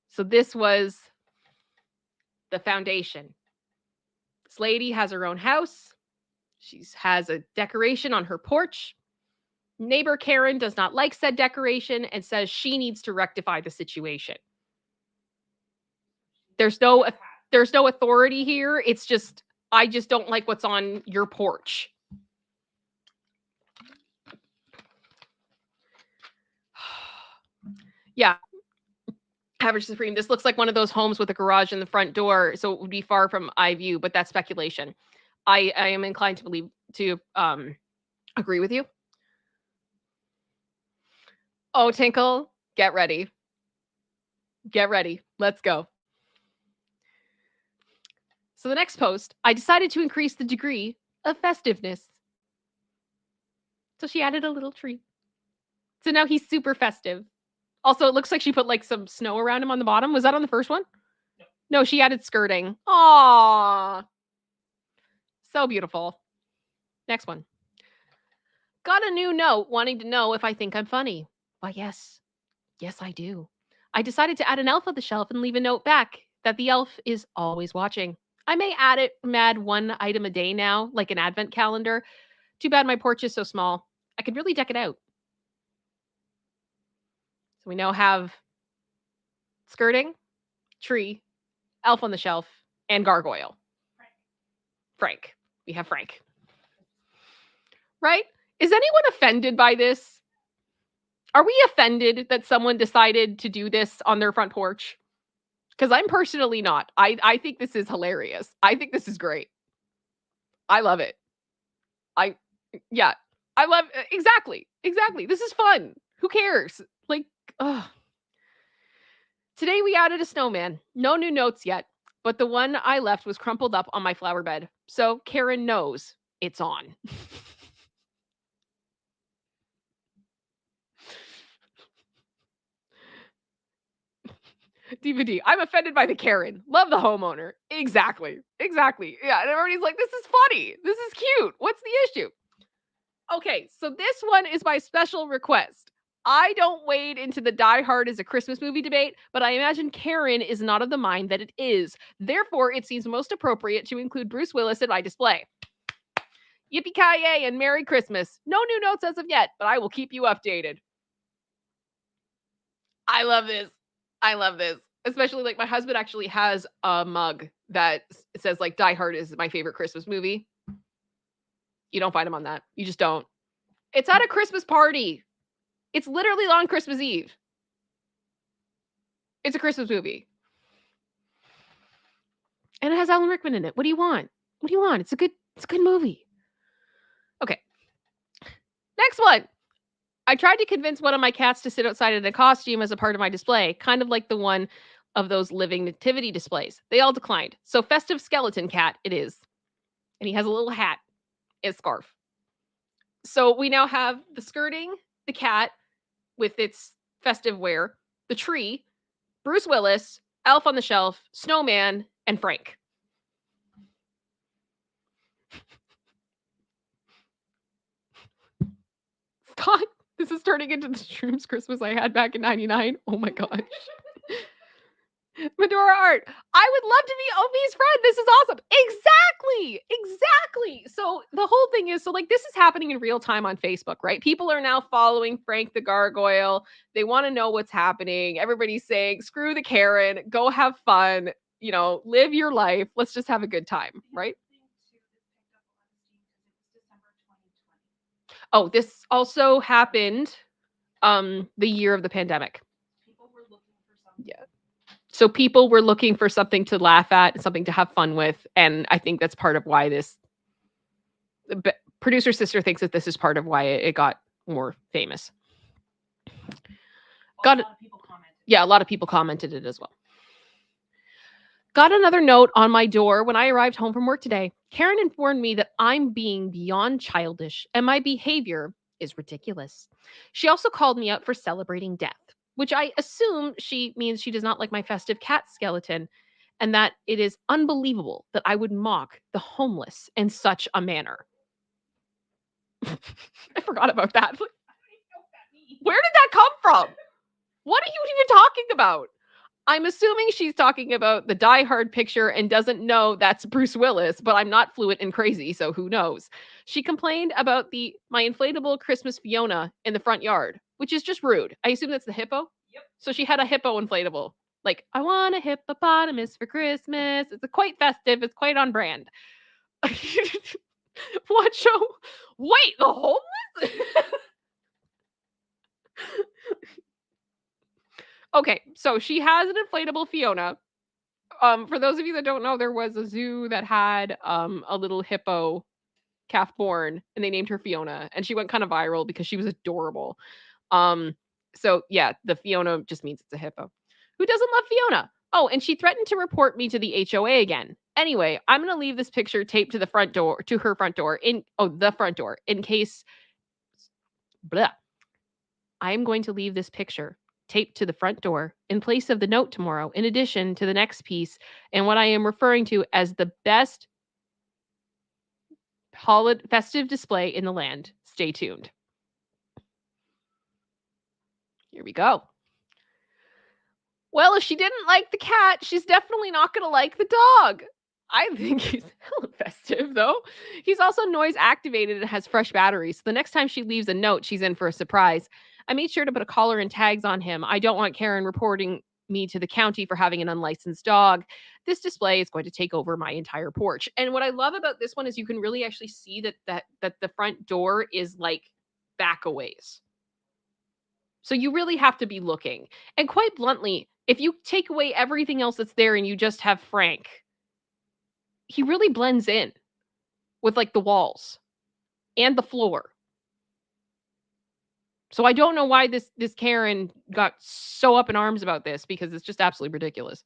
So this was the foundation. This lady has her own house. She has a decoration on her porch. Neighbor Karen does not like said decoration and says she needs to rectify the situation. There's no authority here. It's just, I just don't like what's on your porch. Yeah. Average Supreme. This looks like one of those homes with a garage in the front door, so it would be far from eye view, but that's speculation. I am inclined to agree with you. Oh, Tinkle, get ready. Get ready. Let's go. So the next post, I decided to increase the degree of festiveness. So she added a little tree. So now he's super festive. Also, it looks like she put like some snow around him on the bottom. Was that on the first one? No, she added skirting. Aww. So beautiful. Next one. Got a new note wanting to know if I think I'm funny. Why, yes. Yes, I do. I decided to add an elf on the shelf and leave a note back that the elf is always watching. I may add one item a day now, like an advent calendar. Too bad my porch is so small. I could really deck it out. So we now have skirting, tree, elf on the shelf, and gargoyle. Frank. We have Frank. Right? Is anyone offended by this? Are we offended that someone decided to do this on their front porch? Because I'm personally not. I think this is hilarious. I think this is great. I love it. I love exactly. This is fun. Who cares? Like, ugh. Today we added a snowman. No new notes yet, but the one I left was crumpled up on my flower bed. So Karen knows it's on. DVD. I'm offended by the Karen. Love the homeowner. Exactly. Yeah. And everybody's like, this is funny. This is cute. What's the issue? Okay. So this one is by special request. I don't wade into the Die Hard as a Christmas movie debate, but I imagine Karen is not of the mind that it is. Therefore, it seems most appropriate to include Bruce Willis in my display. Yippee-ki-yay and Merry Christmas. No new notes as of yet, but I will keep you updated. I love this. Especially like my husband actually has a mug that says like Die Hard is my favorite Christmas movie. You don't find him on that. You just don't. It's at a Christmas party. It's literally on Christmas Eve. It's a Christmas movie. And it has Alan Rickman in it. What do you want? It's a good movie. Okay. Next one. I tried to convince one of my cats to sit outside in a costume as a part of my display, kind of like the one of those living nativity displays. They all declined. So festive skeleton cat it is. And he has a little hat, a scarf. So we now have the skirting, the cat with its festive wear, the tree, Bruce Willis, elf on the shelf, snowman, and Frank. God, this is turning into the Shrooms Christmas I had back in 99. Oh my gosh. Medora Art. I would love to be Opie's friend. This is awesome. Exactly. So the whole thing is, so like this is happening in real time on Facebook, right? People are now following Frank the Gargoyle. They want to know what's happening. Everybody's saying, screw the Karen, go have fun, live your life. Let's just have a good time, right? Oh, this also happened the year of the pandemic. People were looking for something. Yeah. So people were looking for something to laugh at, something to have fun with, and I think that's part of why the producer sister thinks that this is part of why it got more famous. A lot of people commented. Yeah, a lot of people commented it as well. Got another note on my door when I arrived home from work today. Karen informed me that I'm being beyond childish and my behavior is ridiculous. She also called me out for celebrating death. which I assume she means she does not like my festive cat skeleton, and that it is unbelievable that I would mock the homeless in such a manner. I forgot about that. Where did that come from? What are you even talking about? I'm assuming she's talking about the Die Hard picture and doesn't know that's Bruce Willis, but I'm not fluent and crazy, so who knows? She complained about my inflatable Christmas Fiona in the front yard, which is just rude. I assume that's the hippo? Yep. So she had a hippo inflatable. Like, I want a hippopotamus for Christmas. It's quite festive. It's quite on brand. What show? Wait, the homeless? Okay, so she has an inflatable Fiona. For those of you that don't know, there was a zoo that had a little hippo calf born, and they named her Fiona, and she went kind of viral because she was adorable. So yeah, the Fiona just means it's a hippo. Who doesn't love Fiona? Oh, and she threatened to report me to the HOA again. Anyway, I'm gonna leave this picture taped to the front door, to her front door, the front door, in case. Blah. I am going to leave this picture taped to the front door in place of the note tomorrow, in addition to the next piece and what I am referring to as the best festive display in the land. Stay tuned. Here we go. Well, if she didn't like the cat, she's definitely not going to like the dog. I think he's hella festive, though. He's also noise activated and has fresh batteries. So the next time she leaves a note, she's in for a surprise. I made sure to put a collar and tags on him. I don't want Karen reporting me to the county for having an unlicensed dog. This display is going to take over my entire porch. And what I love about this one is you can really actually see that the front door is like back a ways. So you really have to be looking. And quite bluntly, if you take away everything else that's there and you just have Frank, he really blends in with like the walls and the floor. So I don't know why this Karen got so up in arms about this, because it's just absolutely ridiculous.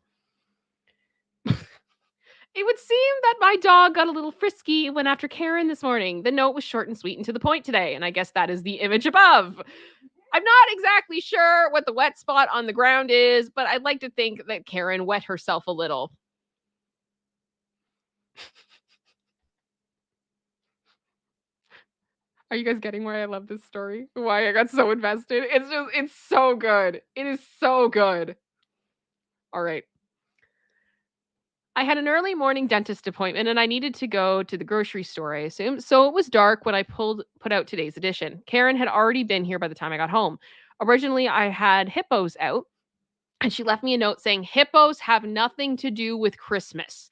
It would seem that my dog got a little frisky when after Karen this morning. The note was short and sweet and to the point today, and I guess that is the image above. I'm not exactly sure what the wet spot on the ground is, but I'd like to think that Karen wet herself a little. Are you guys getting why I love this story? Why I got so invested? It's so good. It is so good. All right. I had an early morning dentist appointment and I needed to go to the grocery store, I assume. So it was dark when I put out today's edition. Karen had already been here by the time I got home. Originally, I had hippos out, and she left me a note saying, "Hippos have nothing to do with Christmas."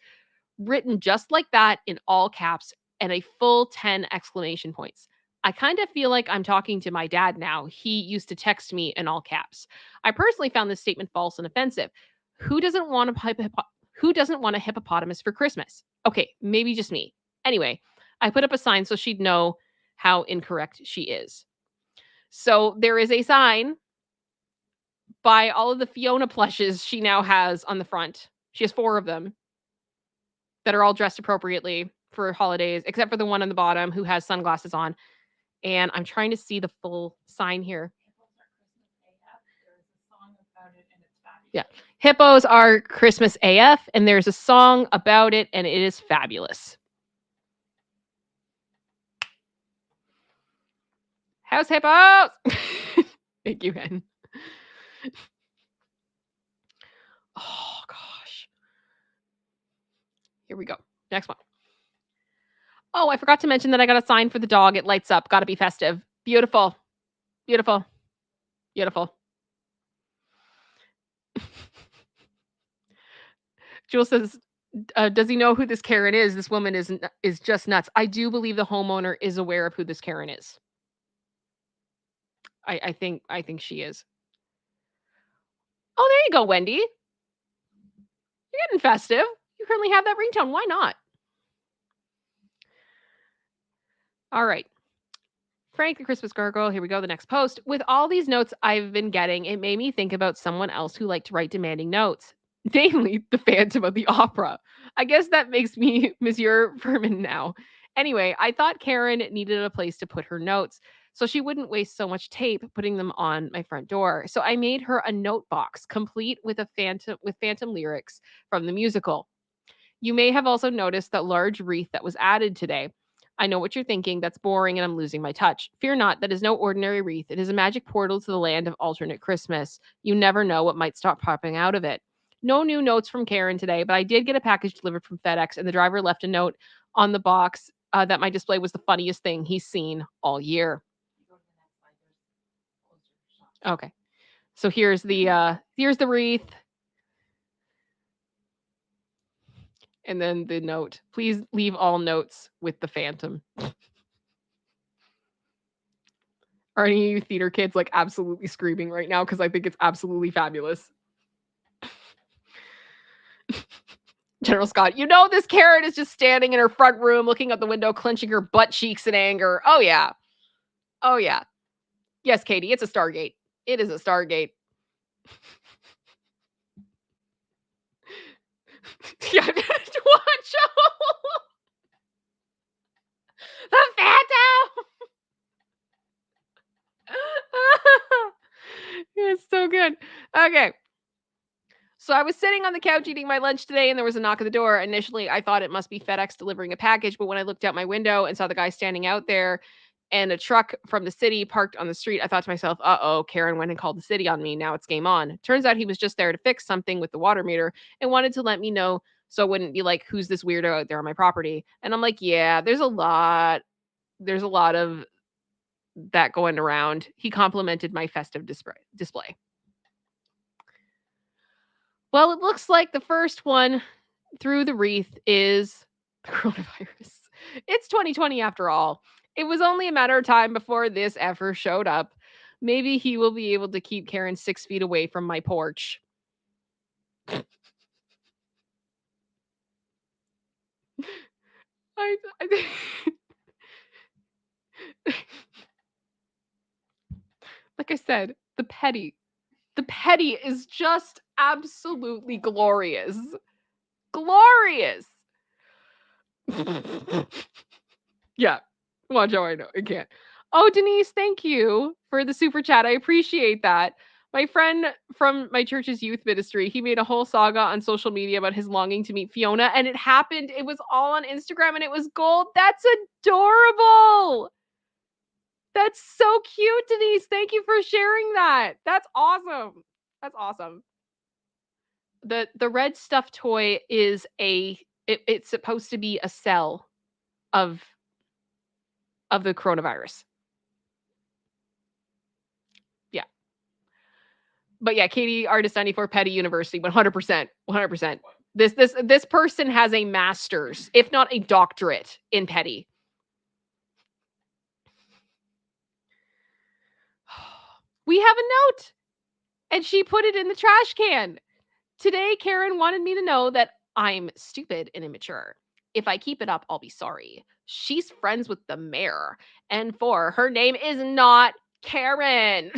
Written just like that in all caps and a full 10 exclamation points. I kind of feel like I'm talking to my dad now. He used to text me in all caps. I personally found this statement false and offensive. Who doesn't want a hippopotamus for Christmas? Okay, maybe just me. Anyway, I put up a sign so she'd know how incorrect she is. So there is a sign by all of the Fiona plushes she now has on the front. She has 4 of them that are all dressed appropriately for holidays, except for the one on the bottom who has sunglasses on. And I'm trying to see the full sign here. Yeah. Hippos are Christmas AF, and there's a song about it, and it is fabulous. House hippos! Thank you, Ben. Oh, gosh. Here we go. Next one. Oh, I forgot to mention that I got a sign for the dog. It lights up. Got to be festive. Beautiful. Beautiful. Beautiful. Jules says, does he know who this Karen is? This woman is just nuts. I do believe the homeowner is aware of who this Karen is. I think she is. Oh, there you go, Wendy. You're getting festive. You currently have that ringtone. Why not? All right. Frank the Christmas Gargoyle. Here we go. The next post. With all these notes I've been getting, it made me think about someone else who liked to write demanding notes, namely the Phantom of the Opera. I guess that makes me Monsieur Vermin now. Anyway, I thought Karen needed a place to put her notes. so she wouldn't waste so much tape putting them on my front door. So I made her a note box complete with phantom lyrics from the musical. You may have also noticed that large wreath that was added today. I know what you're thinking. That's boring and I'm losing my touch. Fear not, that is no ordinary wreath. It is a magic portal to the land of alternate Christmas. You never know what might stop popping out of it. No new notes from Karen today, but I did get a package delivered from FedEx, and the driver left a note on the box that my display was the funniest thing he's seen all year. Okay. So here's the wreath. And then the note. Please leave all notes with the Phantom. Are any of you theater kids like absolutely screaming right now? Because I think it's absolutely fabulous. General Scott, you know this Karen is just standing in her front room looking out the window, clenching her butt cheeks in anger. Oh, yeah. Oh, yeah. Yes, Katie, it's a Stargate. It is a Stargate. Yeah, watch out. The Phantom. It's so good. Okay. So I was sitting on the couch eating my lunch today, and there was a knock at the door. Initially, I thought it must be FedEx delivering a package, but when I looked out my window and saw the guy standing out there and a truck from the city parked on the street, I thought to myself, uh-oh, Karen went and called the city on me. Now it's game on. Turns out he was just there to fix something with the water meter and wanted to let me know so it wouldn't be like, who's this weirdo out there on my property? And I'm like, yeah, there's a lot of that going around. He complimented my festive display. Well, it looks like the first one through the wreath is the coronavirus. It's 2020 after all. It was only a matter of time before this ever showed up. Maybe he will be able to keep Karen 6 feet away from my porch. I like I said, the petty is just absolutely glorious. Glorious. Yeah. Watch how I know. I can't. Oh, Denise, thank you for the super chat. I appreciate that. My friend from my church's youth ministry, he made a whole saga on social media about his longing to meet Fiona, and it happened. It was all on Instagram, and it was gold. That's adorable. That's so cute, Denise. Thank you for sharing that. That's awesome. That's awesome. The red stuffed toy is it's supposed to be a cell of the coronavirus. Yeah. But yeah, Katie, artist 94, Petty University, 100%. 100%. This person has a master's, if not a doctorate, in Petty. We have a note, and she put it in the trash can. Today, Karen wanted me to know that I'm stupid and immature. If I keep it up, I'll be sorry. She's friends with the mayor, and her name is not Karen.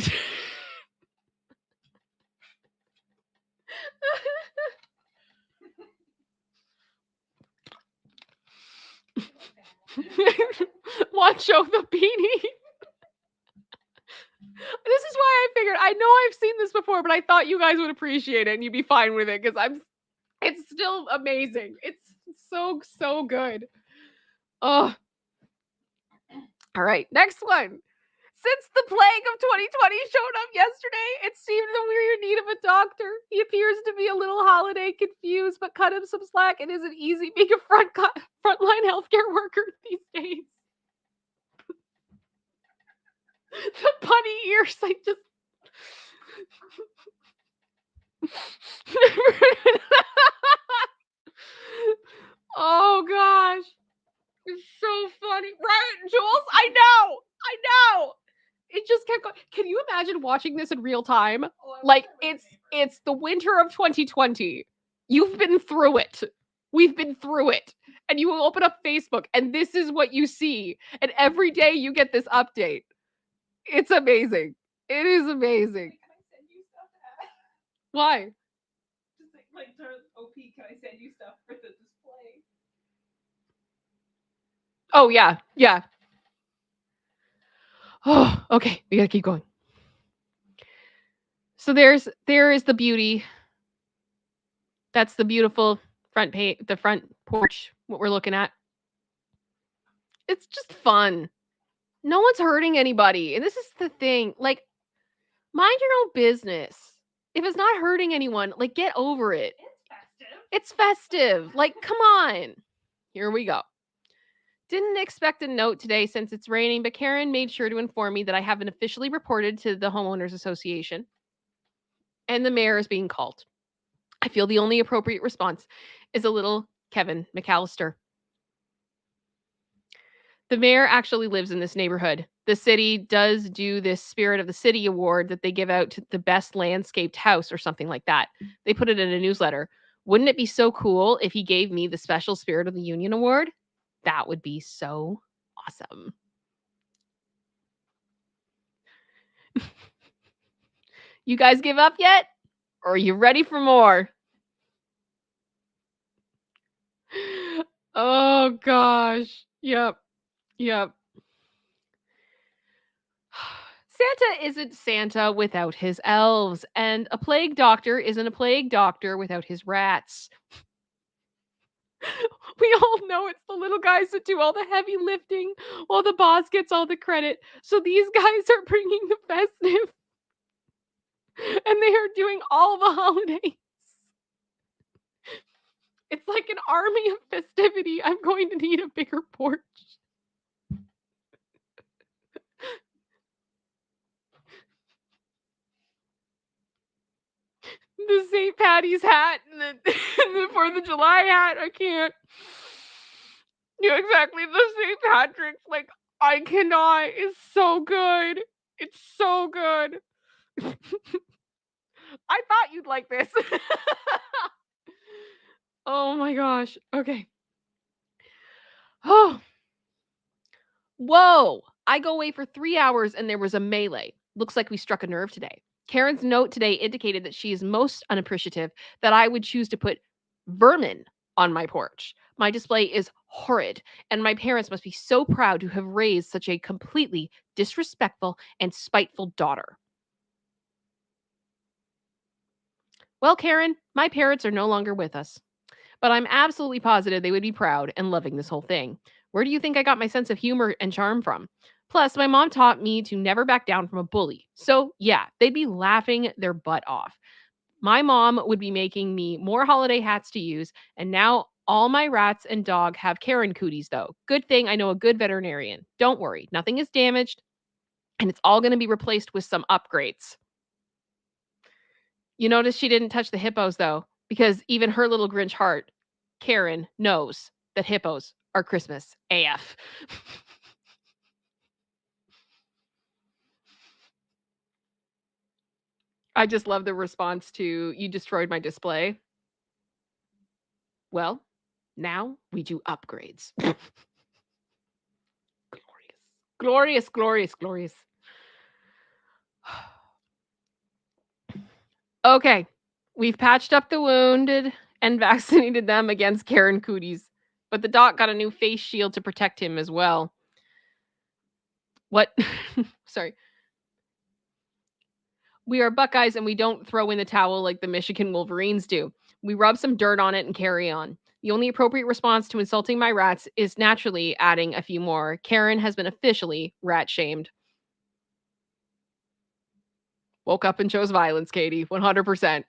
Watch out the beanie. This is why I figured, I know I've seen this before, but I thought you guys would appreciate it and you'd be fine with it because it's still amazing. It's so good. Oh. All right, next one. Since the plague of 2020 showed up yesterday, it seemed that we were in need of a doctor. He appears to be a little holiday confused, but cut him some slack. It isn't easy being a frontline healthcare worker these days. The bunny ears, I just... Oh gosh. It's so funny. Right, Jules? I know. It just kept going. Can you imagine watching this in real time? Like, it's the winter of 2020. You've been through it. We've been through it. And you will open up Facebook and this is what you see. And every day you get this update. It's amazing. It is amazing. Can I send you stuff to add? Why? Just like to OP, can I send you stuff for the display? Oh, yeah. Yeah. Oh, okay. We gotta keep going. So there is the beauty. That's the beautiful the front porch, what we're looking at. It's just fun. No one's hurting anybody. And this is the thing. Like, mind your own business. If it's not hurting anyone, like, get over it. It's festive. Like, come on. Here we go. Didn't expect a note today since it's raining, but Karen made sure to inform me that I haven't officially reported to the Homeowners Association and the mayor is being called. I feel the only appropriate response is a little Kevin McAllister. The mayor actually lives in this neighborhood. The city does do this Spirit of the City award that they give out to the best landscaped house or something like that. They put it in a newsletter. Wouldn't it be so cool if he gave me the special Spirit of the Union award? That would be so awesome. You guys give up yet? Or are you ready for more? Oh gosh. Yep. Santa isn't Santa without his elves, and a plague doctor isn't a plague doctor without his rats. We all know it's the little guys that do all the heavy lifting while the boss gets all the credit. So these guys are bringing the festive and they are doing all the holidays. It's like an army of festivity. I'm going to need a bigger porch. The St. Patty's hat and the 4th of July hat. I can't. Yeah, exactly. The St. Patrick's. Like, I cannot. It's so good. It's so good. I thought you'd like this. Oh my gosh. Okay. Oh. Whoa. I go away for 3 hours and there was a melee. Looks like we struck a nerve today. Karen's note today indicated that she is most unappreciative that I would choose to put Vermin on my porch. My display is horrid, and my parents must be so proud to have raised such a completely disrespectful and spiteful daughter. Well, Karen, my parents are no longer with us, but I'm absolutely positive they would be proud and loving this whole thing. Where do you think I got my sense of humor and charm from? Plus, my mom taught me to never back down from a bully. So, yeah, they'd be laughing their butt off. My mom would be making me more holiday hats to use, and now all my rats and dog have Karen cooties, though. Good thing I know a good veterinarian. Don't worry, nothing is damaged, and it's all going to be replaced with some upgrades. You notice she didn't touch the hippos, though, because even her little Grinch heart, Karen, knows that hippos are Christmas AF. I just love the response to, you destroyed my display. Well, now we do upgrades. Glorious, glorious, glorious. Okay, we've patched up the wounded and vaccinated them against Karen cooties, but the doc got a new face shield to protect him as well. What? Sorry. We are Buckeyes and we don't throw in the towel like the Michigan Wolverines do. We rub some dirt on it and carry on. The only appropriate response to insulting my rats is naturally adding a few more. Karen has been officially rat shamed. Woke up and chose violence, Katie. 100%.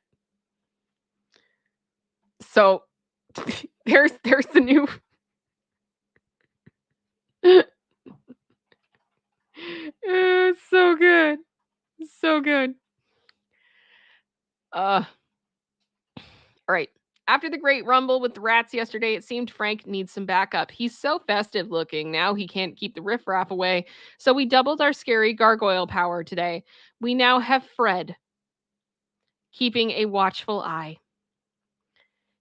So there's the new it's so good. So good. All right. After the great rumble with the rats yesterday, it seemed Frank needs some backup. He's so festive looking. Now he can't keep the riffraff away. So we doubled our scary gargoyle power today. We now have Fred keeping a watchful eye.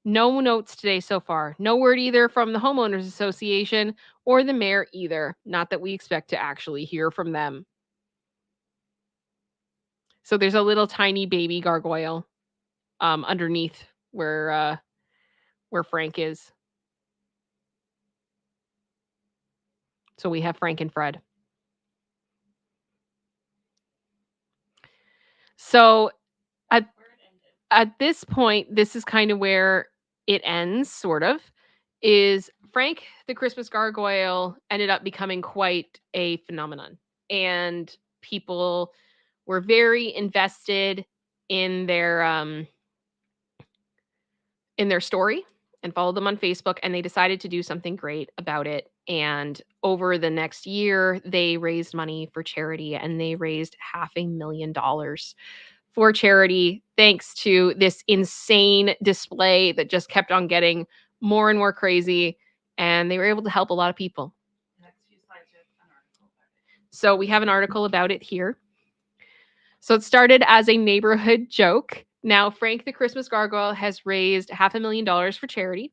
No notes today so far. No word either from the Homeowners Association or the mayor either. Not that we expect to actually hear from them. So there's a little tiny baby gargoyle underneath where Frank is. So we have Frank and Fred. So at this point, this is kind of where it ends, sort of, is Frank the Christmas Gargoyle ended up becoming quite a phenomenon. And people were very invested in their story and followed them on Facebook, and they decided to do something great about it. And over the next year, they raised money for charity, and they raised $500,000 for charity thanks to this insane display that just kept on getting more and more crazy, and they were able to help a lot of people. Next few slides, you have an article about it. So we have an article about it here. So it started as a neighborhood joke. Now Frank the Christmas Gargoyle has raised $500,000 for charity.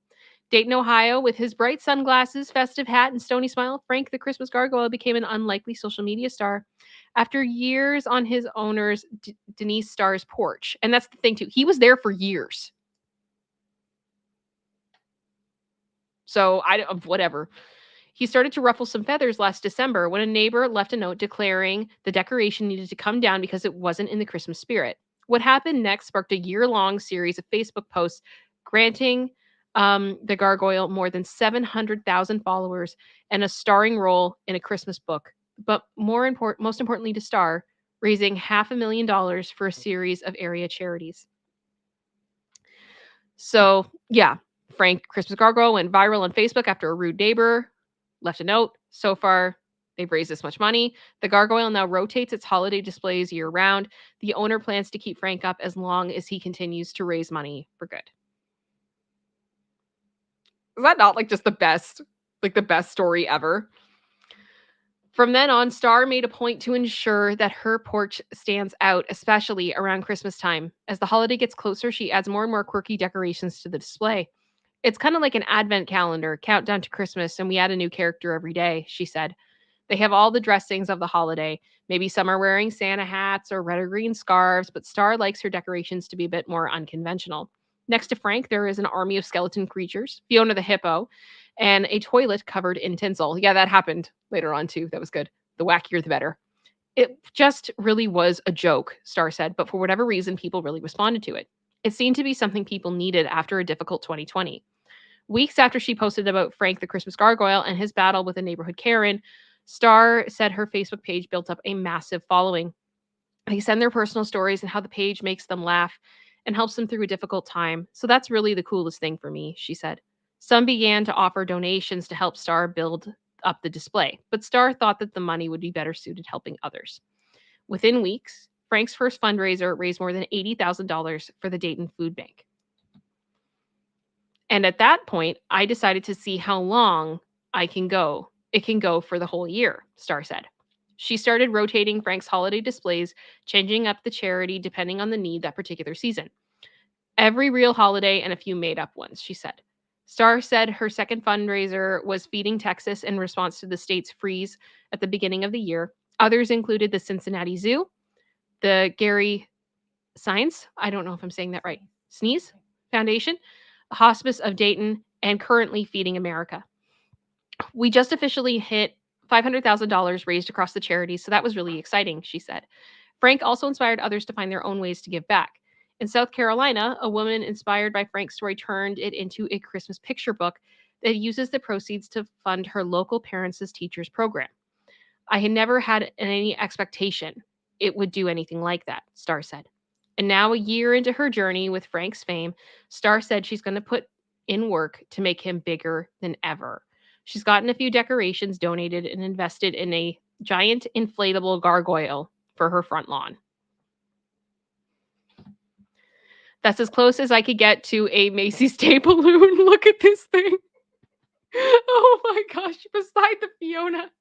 Dayton, Ohio, with his bright sunglasses, festive hat, and stony smile, Frank the Christmas Gargoyle became an unlikely social media star after years on his owner's Denise Starr's porch. And that's the thing too. He was there for years. So whatever. He started to ruffle some feathers last December when a neighbor left a note declaring the decoration needed to come down because it wasn't in the Christmas spirit. What happened next sparked a year-long series of Facebook posts granting the Gargoyle more than 700,000 followers and a starring role in a Christmas book. But most importantly to Star, raising $500,000 for a series of area charities. So, yeah, Frank Christmas Gargoyle went viral on Facebook after a rude neighbor left a note. So far, they've raised this much money. The Gargoyle now rotates its holiday displays year round. The owner plans to keep Frank up as long as he continues to raise money for good. Is that not just the best story ever? From then on, Star made a point to ensure that her porch stands out, especially around Christmas time. As the holiday gets closer, she adds more and more quirky decorations to the display. It's kind of like an advent calendar, countdown to Christmas, and we add a new character every day, she said. They have all the dressings of the holiday. Maybe some are wearing Santa hats or red or green scarves, but Star likes her decorations to be a bit more unconventional. Next to Frank, there is an army of skeleton creatures, Fiona the hippo, and a toilet covered in tinsel. Yeah, that happened later on too. That was good. The wackier, the better. It just really was a joke, Star said, but for whatever reason, people really responded to it. It seemed to be something people needed after a difficult 2020. Weeks after she posted about Frank the Christmas Gargoyle and his battle with a neighborhood Karen, Star said her Facebook page built up a massive following. They send their personal stories and how the page makes them laugh and helps them through a difficult time. So that's really the coolest thing for me, she said. Some began to offer donations to help Star build up the display, but Star thought that the money would be better suited helping others. Within weeks, Frank's first fundraiser raised more than $80,000 for the Dayton Food Bank. And at that point, I decided to see how long it can go for the whole year, Star said. She started rotating Frank's holiday displays, changing up the charity depending on the need that particular season. Every real holiday and a few made-up ones, she said. Star said her second fundraiser was feeding Texas in response to the state's freeze at the beginning of the year. Others included the Cincinnati Zoo, the Gary Science, I don't know if I'm saying that right, Sneeze Foundation, Hospice of Dayton, and currently Feeding America. We just officially hit $500,000 raised across the charities, so that was really exciting, she said. Frank also inspired others to find their own ways to give back. In South Carolina, a woman inspired by Frank's story turned it into a Christmas picture book that uses the proceeds to fund her local parents' teachers program. I had never had any expectation it would do anything like that, Star said. And now, a year into her journey with Frank's fame, Star said she's going to put in work to make him bigger than ever. She's gotten a few decorations donated and invested in a giant inflatable gargoyle for her front lawn. That's as close as I could get to a Macy's Day balloon. Look at this thing. Oh my gosh, beside the Fiona.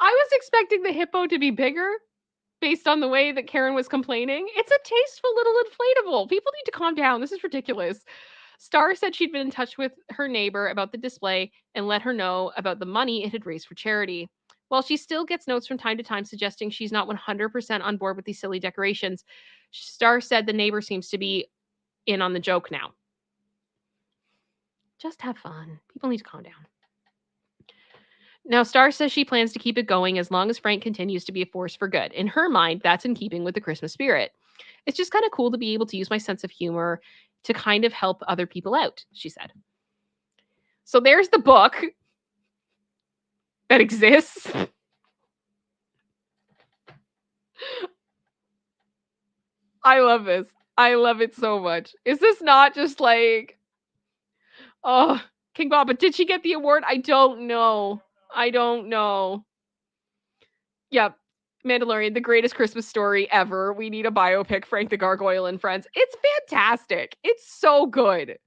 I was expecting the hippo to be bigger based on the way that Karen was complaining. It's a tasteful little inflatable. People need to calm down. This is ridiculous. Star said she'd been in touch with her neighbor about the display and let her know about the money it had raised for charity. While she still gets notes from time to time suggesting she's not 100% on board with these silly decorations, Star said the neighbor seems to be in on the joke now. Just have fun. People need to calm down. Now, Star says she plans to keep it going as long as Frank continues to be a force for good. In her mind, that's in keeping with the Christmas spirit. It's just kind of cool to be able to use my sense of humor to kind of help other people out, she said. So there's the book that exists. I love this. I love it so much. Is this not just like, oh, King Bob, but did she get the award? I don't know. I don't know. Yep. Mandalorian, the greatest Christmas story ever. We need a biopic, Frank the Gargoyle and Friends. It's fantastic. It's so good.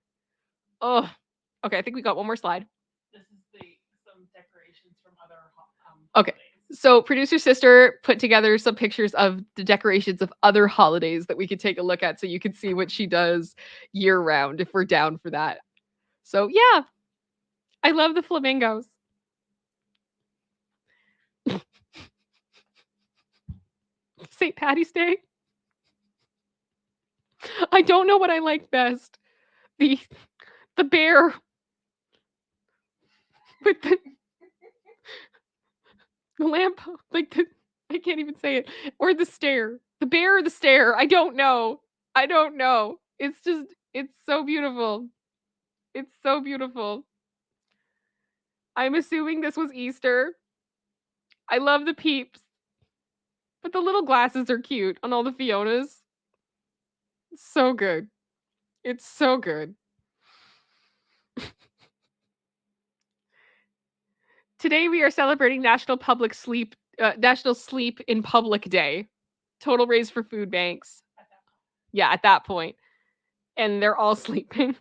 Oh, okay. I think we got one more slide. This is some decorations from other Okay. holidays. So producer sister put together some pictures of the decorations of other holidays that we could take a look at so you can see what she does year round if we're down for that. So yeah, I love the flamingos. St. Patty's Day. I don't know what I like best. The bear with the lamp, like I can't even say it, or the stair. The bear or the stair. I don't know. I don't know. It's so beautiful. It's so beautiful. I'm assuming this was Easter. I love the peeps. But the little glasses are cute on all the Fionas. It's so good. It's so good. Today we are celebrating National Sleep in Public Day. Total raise for food banks. Yeah, at that point. And they're all sleeping.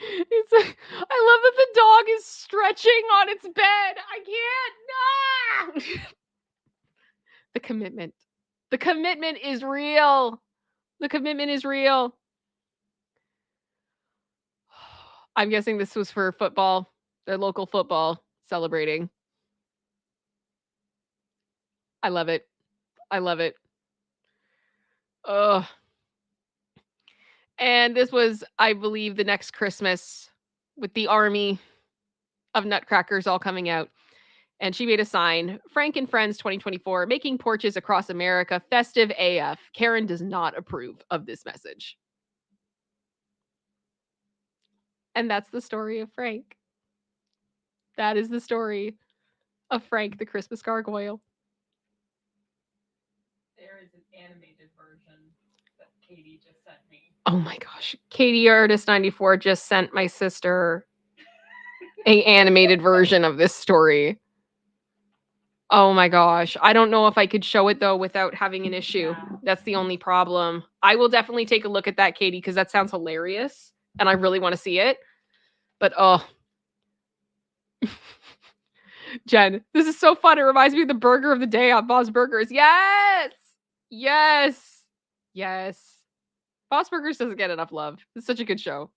I love that the dog is stretching on its bed. I can't. Nah! The commitment. The commitment is real. The commitment is real. I'm guessing this was for football, their local football celebrating. I love it. I love it. Ugh. And this was, I believe, the next Christmas with the army of nutcrackers all coming out. And she made a sign, Frank and Friends 2024, making porches across America festive AF. Karen does not approve of this message. And that's the story of Frank. That is the story of Frank the Christmas Gargoyle. There is an animated version that Katie just sent me. Oh my gosh. Katie Artist 94 just sent my sister a animated version of this story. Oh my gosh. I don't know if I could show it though without having an issue. Yeah. That's the only problem. I will definitely take a look at that, Katie, because that sounds hilarious and I really want to see it. But oh. Jen, this is so fun. It reminds me of the burger of the day on Bob's Burgers. Yes. Yes. Yes. Bob's Burgers doesn't get enough love. It's such a good show.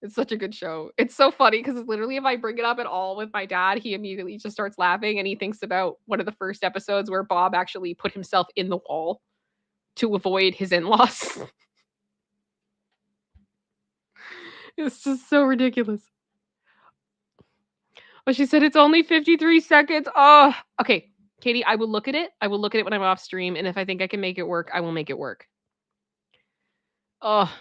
It's such a good show. It's so funny because literally if I bring it up at all with my dad, he immediately just starts laughing and he thinks about one of the first episodes where Bob actually put himself in the wall to avoid his in-laws. It's just so ridiculous. Oh, she said it's only 53 seconds. Oh, okay. Katie, I will look at it. I will look at it when I'm off stream. And if I think I can make it work, I will make it work. Oh,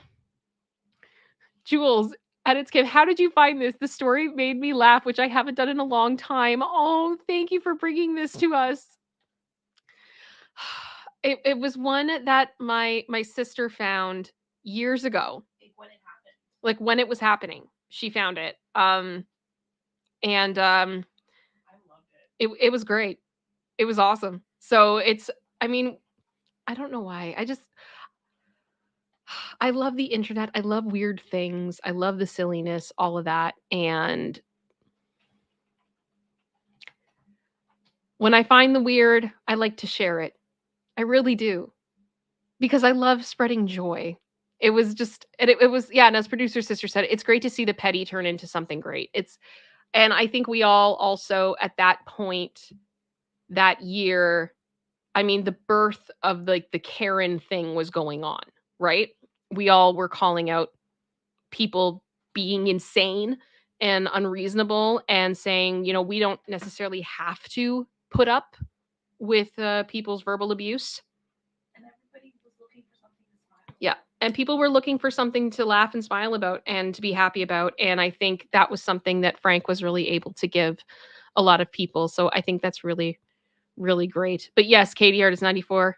Jules, at ItsKim, how did you find this? The story made me laugh, which I haven't done in a long time. Oh, thank you for bringing this to us. It was one that my sister found years ago. When it happened. Like when it was happening, she found it. And I loved it was great. It was awesome. So I mean, I don't know why. I love the internet. I love weird things. I love the silliness, all of that. And when I find the weird, I like to share it. I really do. Because I love spreading joy. It was just, and it was, yeah, and as producer sister said, it's great to see the petty turn into something great. And I think we all also at that point that year, I mean, the birth of like the Karen thing was going on, right? We all were calling out people being insane and unreasonable and saying, you know, we don't necessarily have to put up with people's verbal abuse. And everybody was looking for something to smile. Yeah. And people were looking for something to laugh and smile about and to be happy about. And I think that was something that Frank was really able to give a lot of people. So I think that's really, really great. But yes, Katie Artist 94,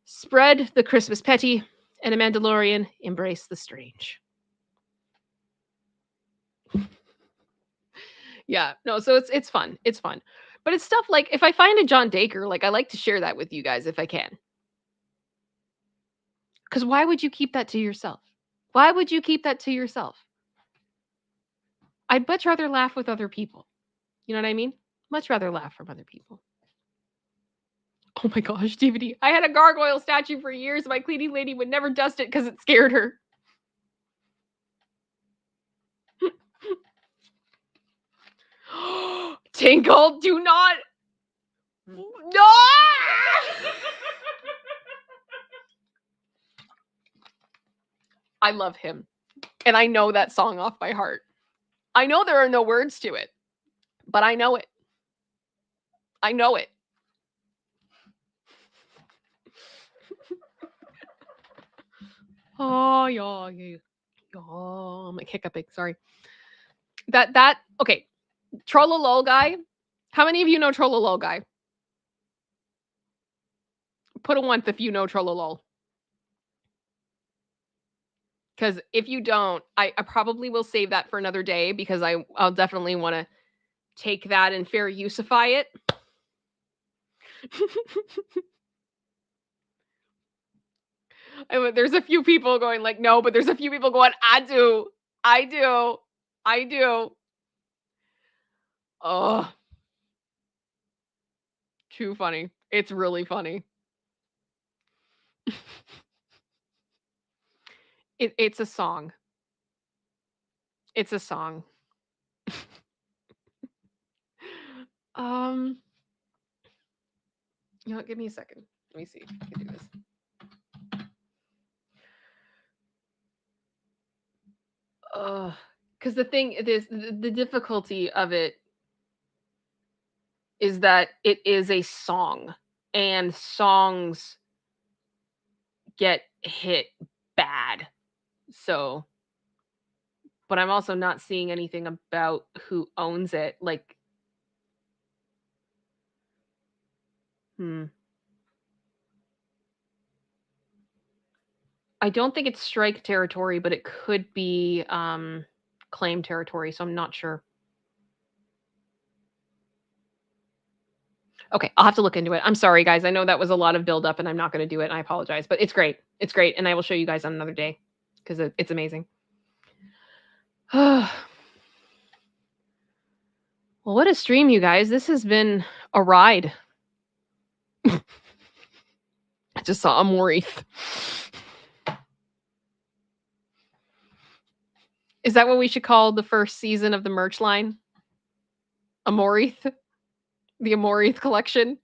spread the Christmas petty and a Mandalorian, embrace the strange. Yeah, no, so it's fun. It's fun. But it's stuff like if I find a John Daker, like I like to share that with you guys if I can. Because why would you keep that to yourself? Why would you keep that to yourself? I'd much rather laugh with other people. You know what I mean? Much rather laugh from other people. Oh my gosh, DVD. I had a gargoyle statue for years. My cleaning lady would never dust it because it scared her. Tinkle, do not. No! I love him. And I know that song off by heart. I know there are no words to it, but I know it. I know it. Oh, yeah, yeah. Oh, I'm like hiccuping. Sorry. That okay. Trollolol guy. How many of you know Trollolol guy? Put a 1 if you know Trollolol. Because if you don't, I probably will save that for another day because I'll definitely want to take that and fair useify it. There's a few people going like, no, but there's a few people going, I do. Oh, too funny. It's really funny. It's a song. It's a song. You know what? Give me a second. Let me see if I can do this. Because the thing is, the difficulty of it is that it is a song, and songs get hit bad. So, but I'm also not seeing anything about who owns it. Like, I don't think it's strike territory, but it could be claim territory. So I'm not sure. Okay, I'll have to look into it. I'm sorry, guys. I know that was a lot of buildup, and I'm not going to do it, and I apologize. But it's great. It's great, and I will show you guys on another day because it's amazing. Well, what a stream, you guys. This has been a ride. I just saw a Morith. Is that what we should call the first season of the merch line? Amorith? The Amorith collection?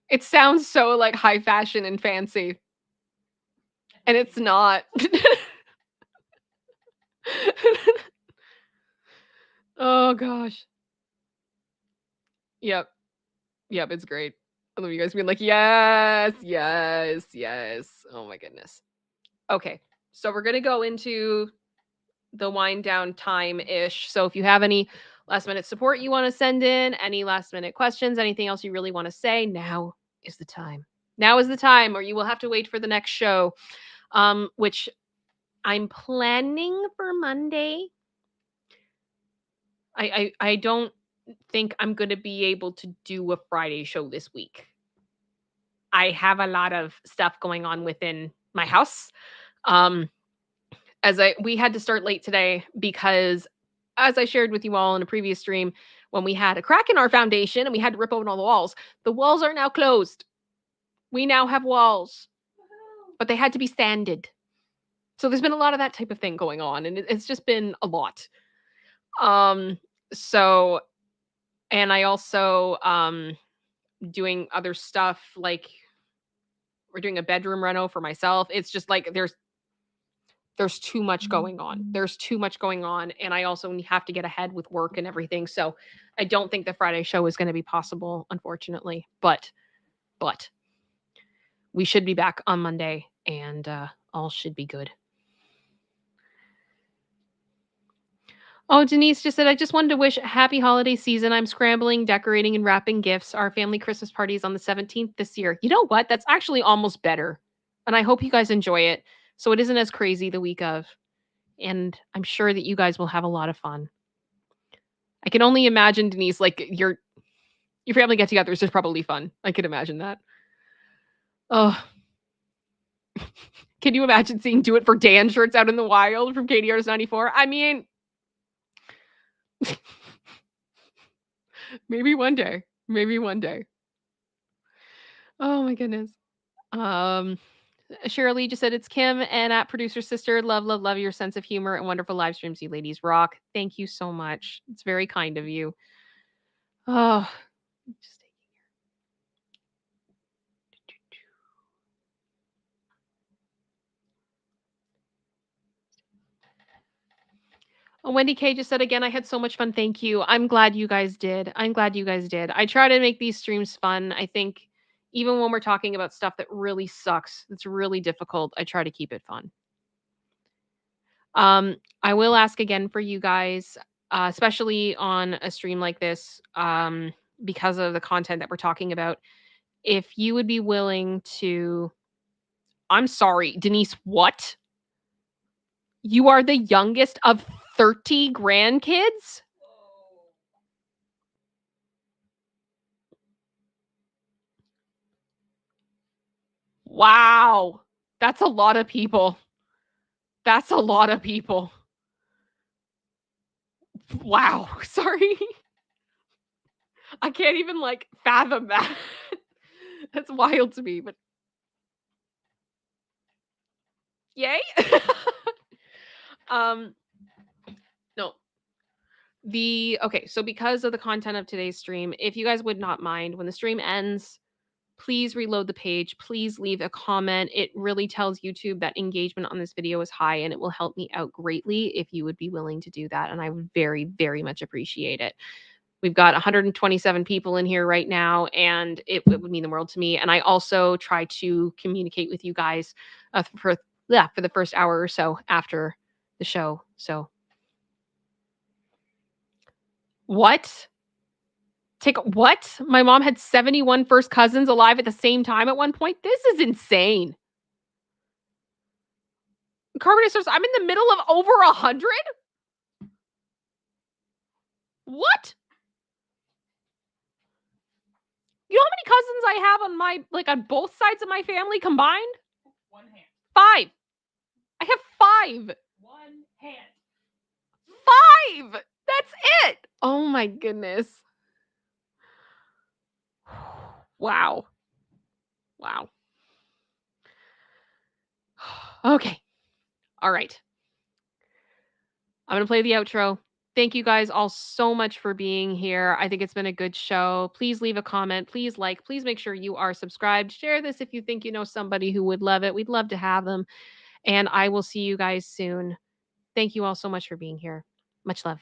It sounds so like high fashion and fancy. And it's not. Oh gosh. Yep, it's great. I love you guys being like, yes. Oh my goodness. Okay, so we're gonna go into the wind down time-ish. So if you have any last minute support you want to send in, any last minute questions, anything else you really want to say, now is the time. Now is the time, or you will have to wait for the next show, which I'm planning for Monday. I don't think I'm going to be able to do a Friday show this week. I have a lot of stuff going on within my house. We had to start late today because, as I shared with you all in a previous stream, when we had a crack in our foundation and we had to rip open all the walls are now closed. We now have walls, but they had to be sanded. So there's been a lot of that type of thing going on, and it's just been a lot. So, and I also doing other stuff, like we're doing a bedroom reno for myself. It's just like there's There's too much going on. There's too much going on. And I also have to get ahead with work and everything. So I don't think the Friday show is going to be possible, unfortunately. But we should be back on Monday and all should be good. Oh, Denise just said, I just wanted to wish a happy holiday season. I'm scrambling, decorating, and wrapping gifts. Our family Christmas party is on the 17th this year. You know what? That's actually almost better. And I hope you guys enjoy it. So it isn't as crazy the week of. And I'm sure that you guys will have a lot of fun. I can only imagine, Denise, like your family get-togethers is probably fun. I can imagine that. Oh. Can you imagine seeing Do It for Dan shirts out in the wild from Katie Artist 94? I mean, maybe one day. Maybe one day. Oh my goodness. Shirley just said it's Kim and at producer sister. Love, love, love your sense of humor and wonderful live streams. You ladies rock. Thank you so much. It's very kind of you. Oh, just taking here. Oh, Wendy K just said again, I had so much fun. Thank you. I'm glad you guys did. I'm glad you guys did. I try to make these streams fun. I think even when we're talking about stuff that really sucks, that's really difficult, I try to keep it fun. I will ask again for you guys, especially on a stream like this, because of the content that we're talking about, if you would be willing to. I'm sorry, Denise, what? You are the youngest of 30 grandkids? Wow. That's a lot of people. That's a lot of people. Wow. Sorry. I can't even like fathom that. That's wild to me, but yay. No. Okay, so because of the content of today's stream, if you guys would not mind, when the stream ends, please reload the page. Please leave a comment. It really tells YouTube that engagement on this video is high and it will help me out greatly if you would be willing to do that. And I would very, very much appreciate it. We've got 127 people in here right now, and it would mean the world to me. And I also try to communicate with you guys for the first hour or so after the show. So what? What? My mom had 71 first cousins alive at the same time at one point? This is insane. Carbonated source, I'm in the middle of over 100? What? You know how many cousins I have on on both sides of my family combined? One hand. 5. I have 5. One hand. 5. That's it. Oh my goodness. Wow. Wow. Okay. All right. I'm going to play the outro. Thank you guys all so much for being here. I think it's been a good show. Please leave a comment. Please like. Please make sure you are subscribed. Share this if you think you know somebody who would love it. We'd love to have them. And I will see you guys soon. Thank you all so much for being here. Much love.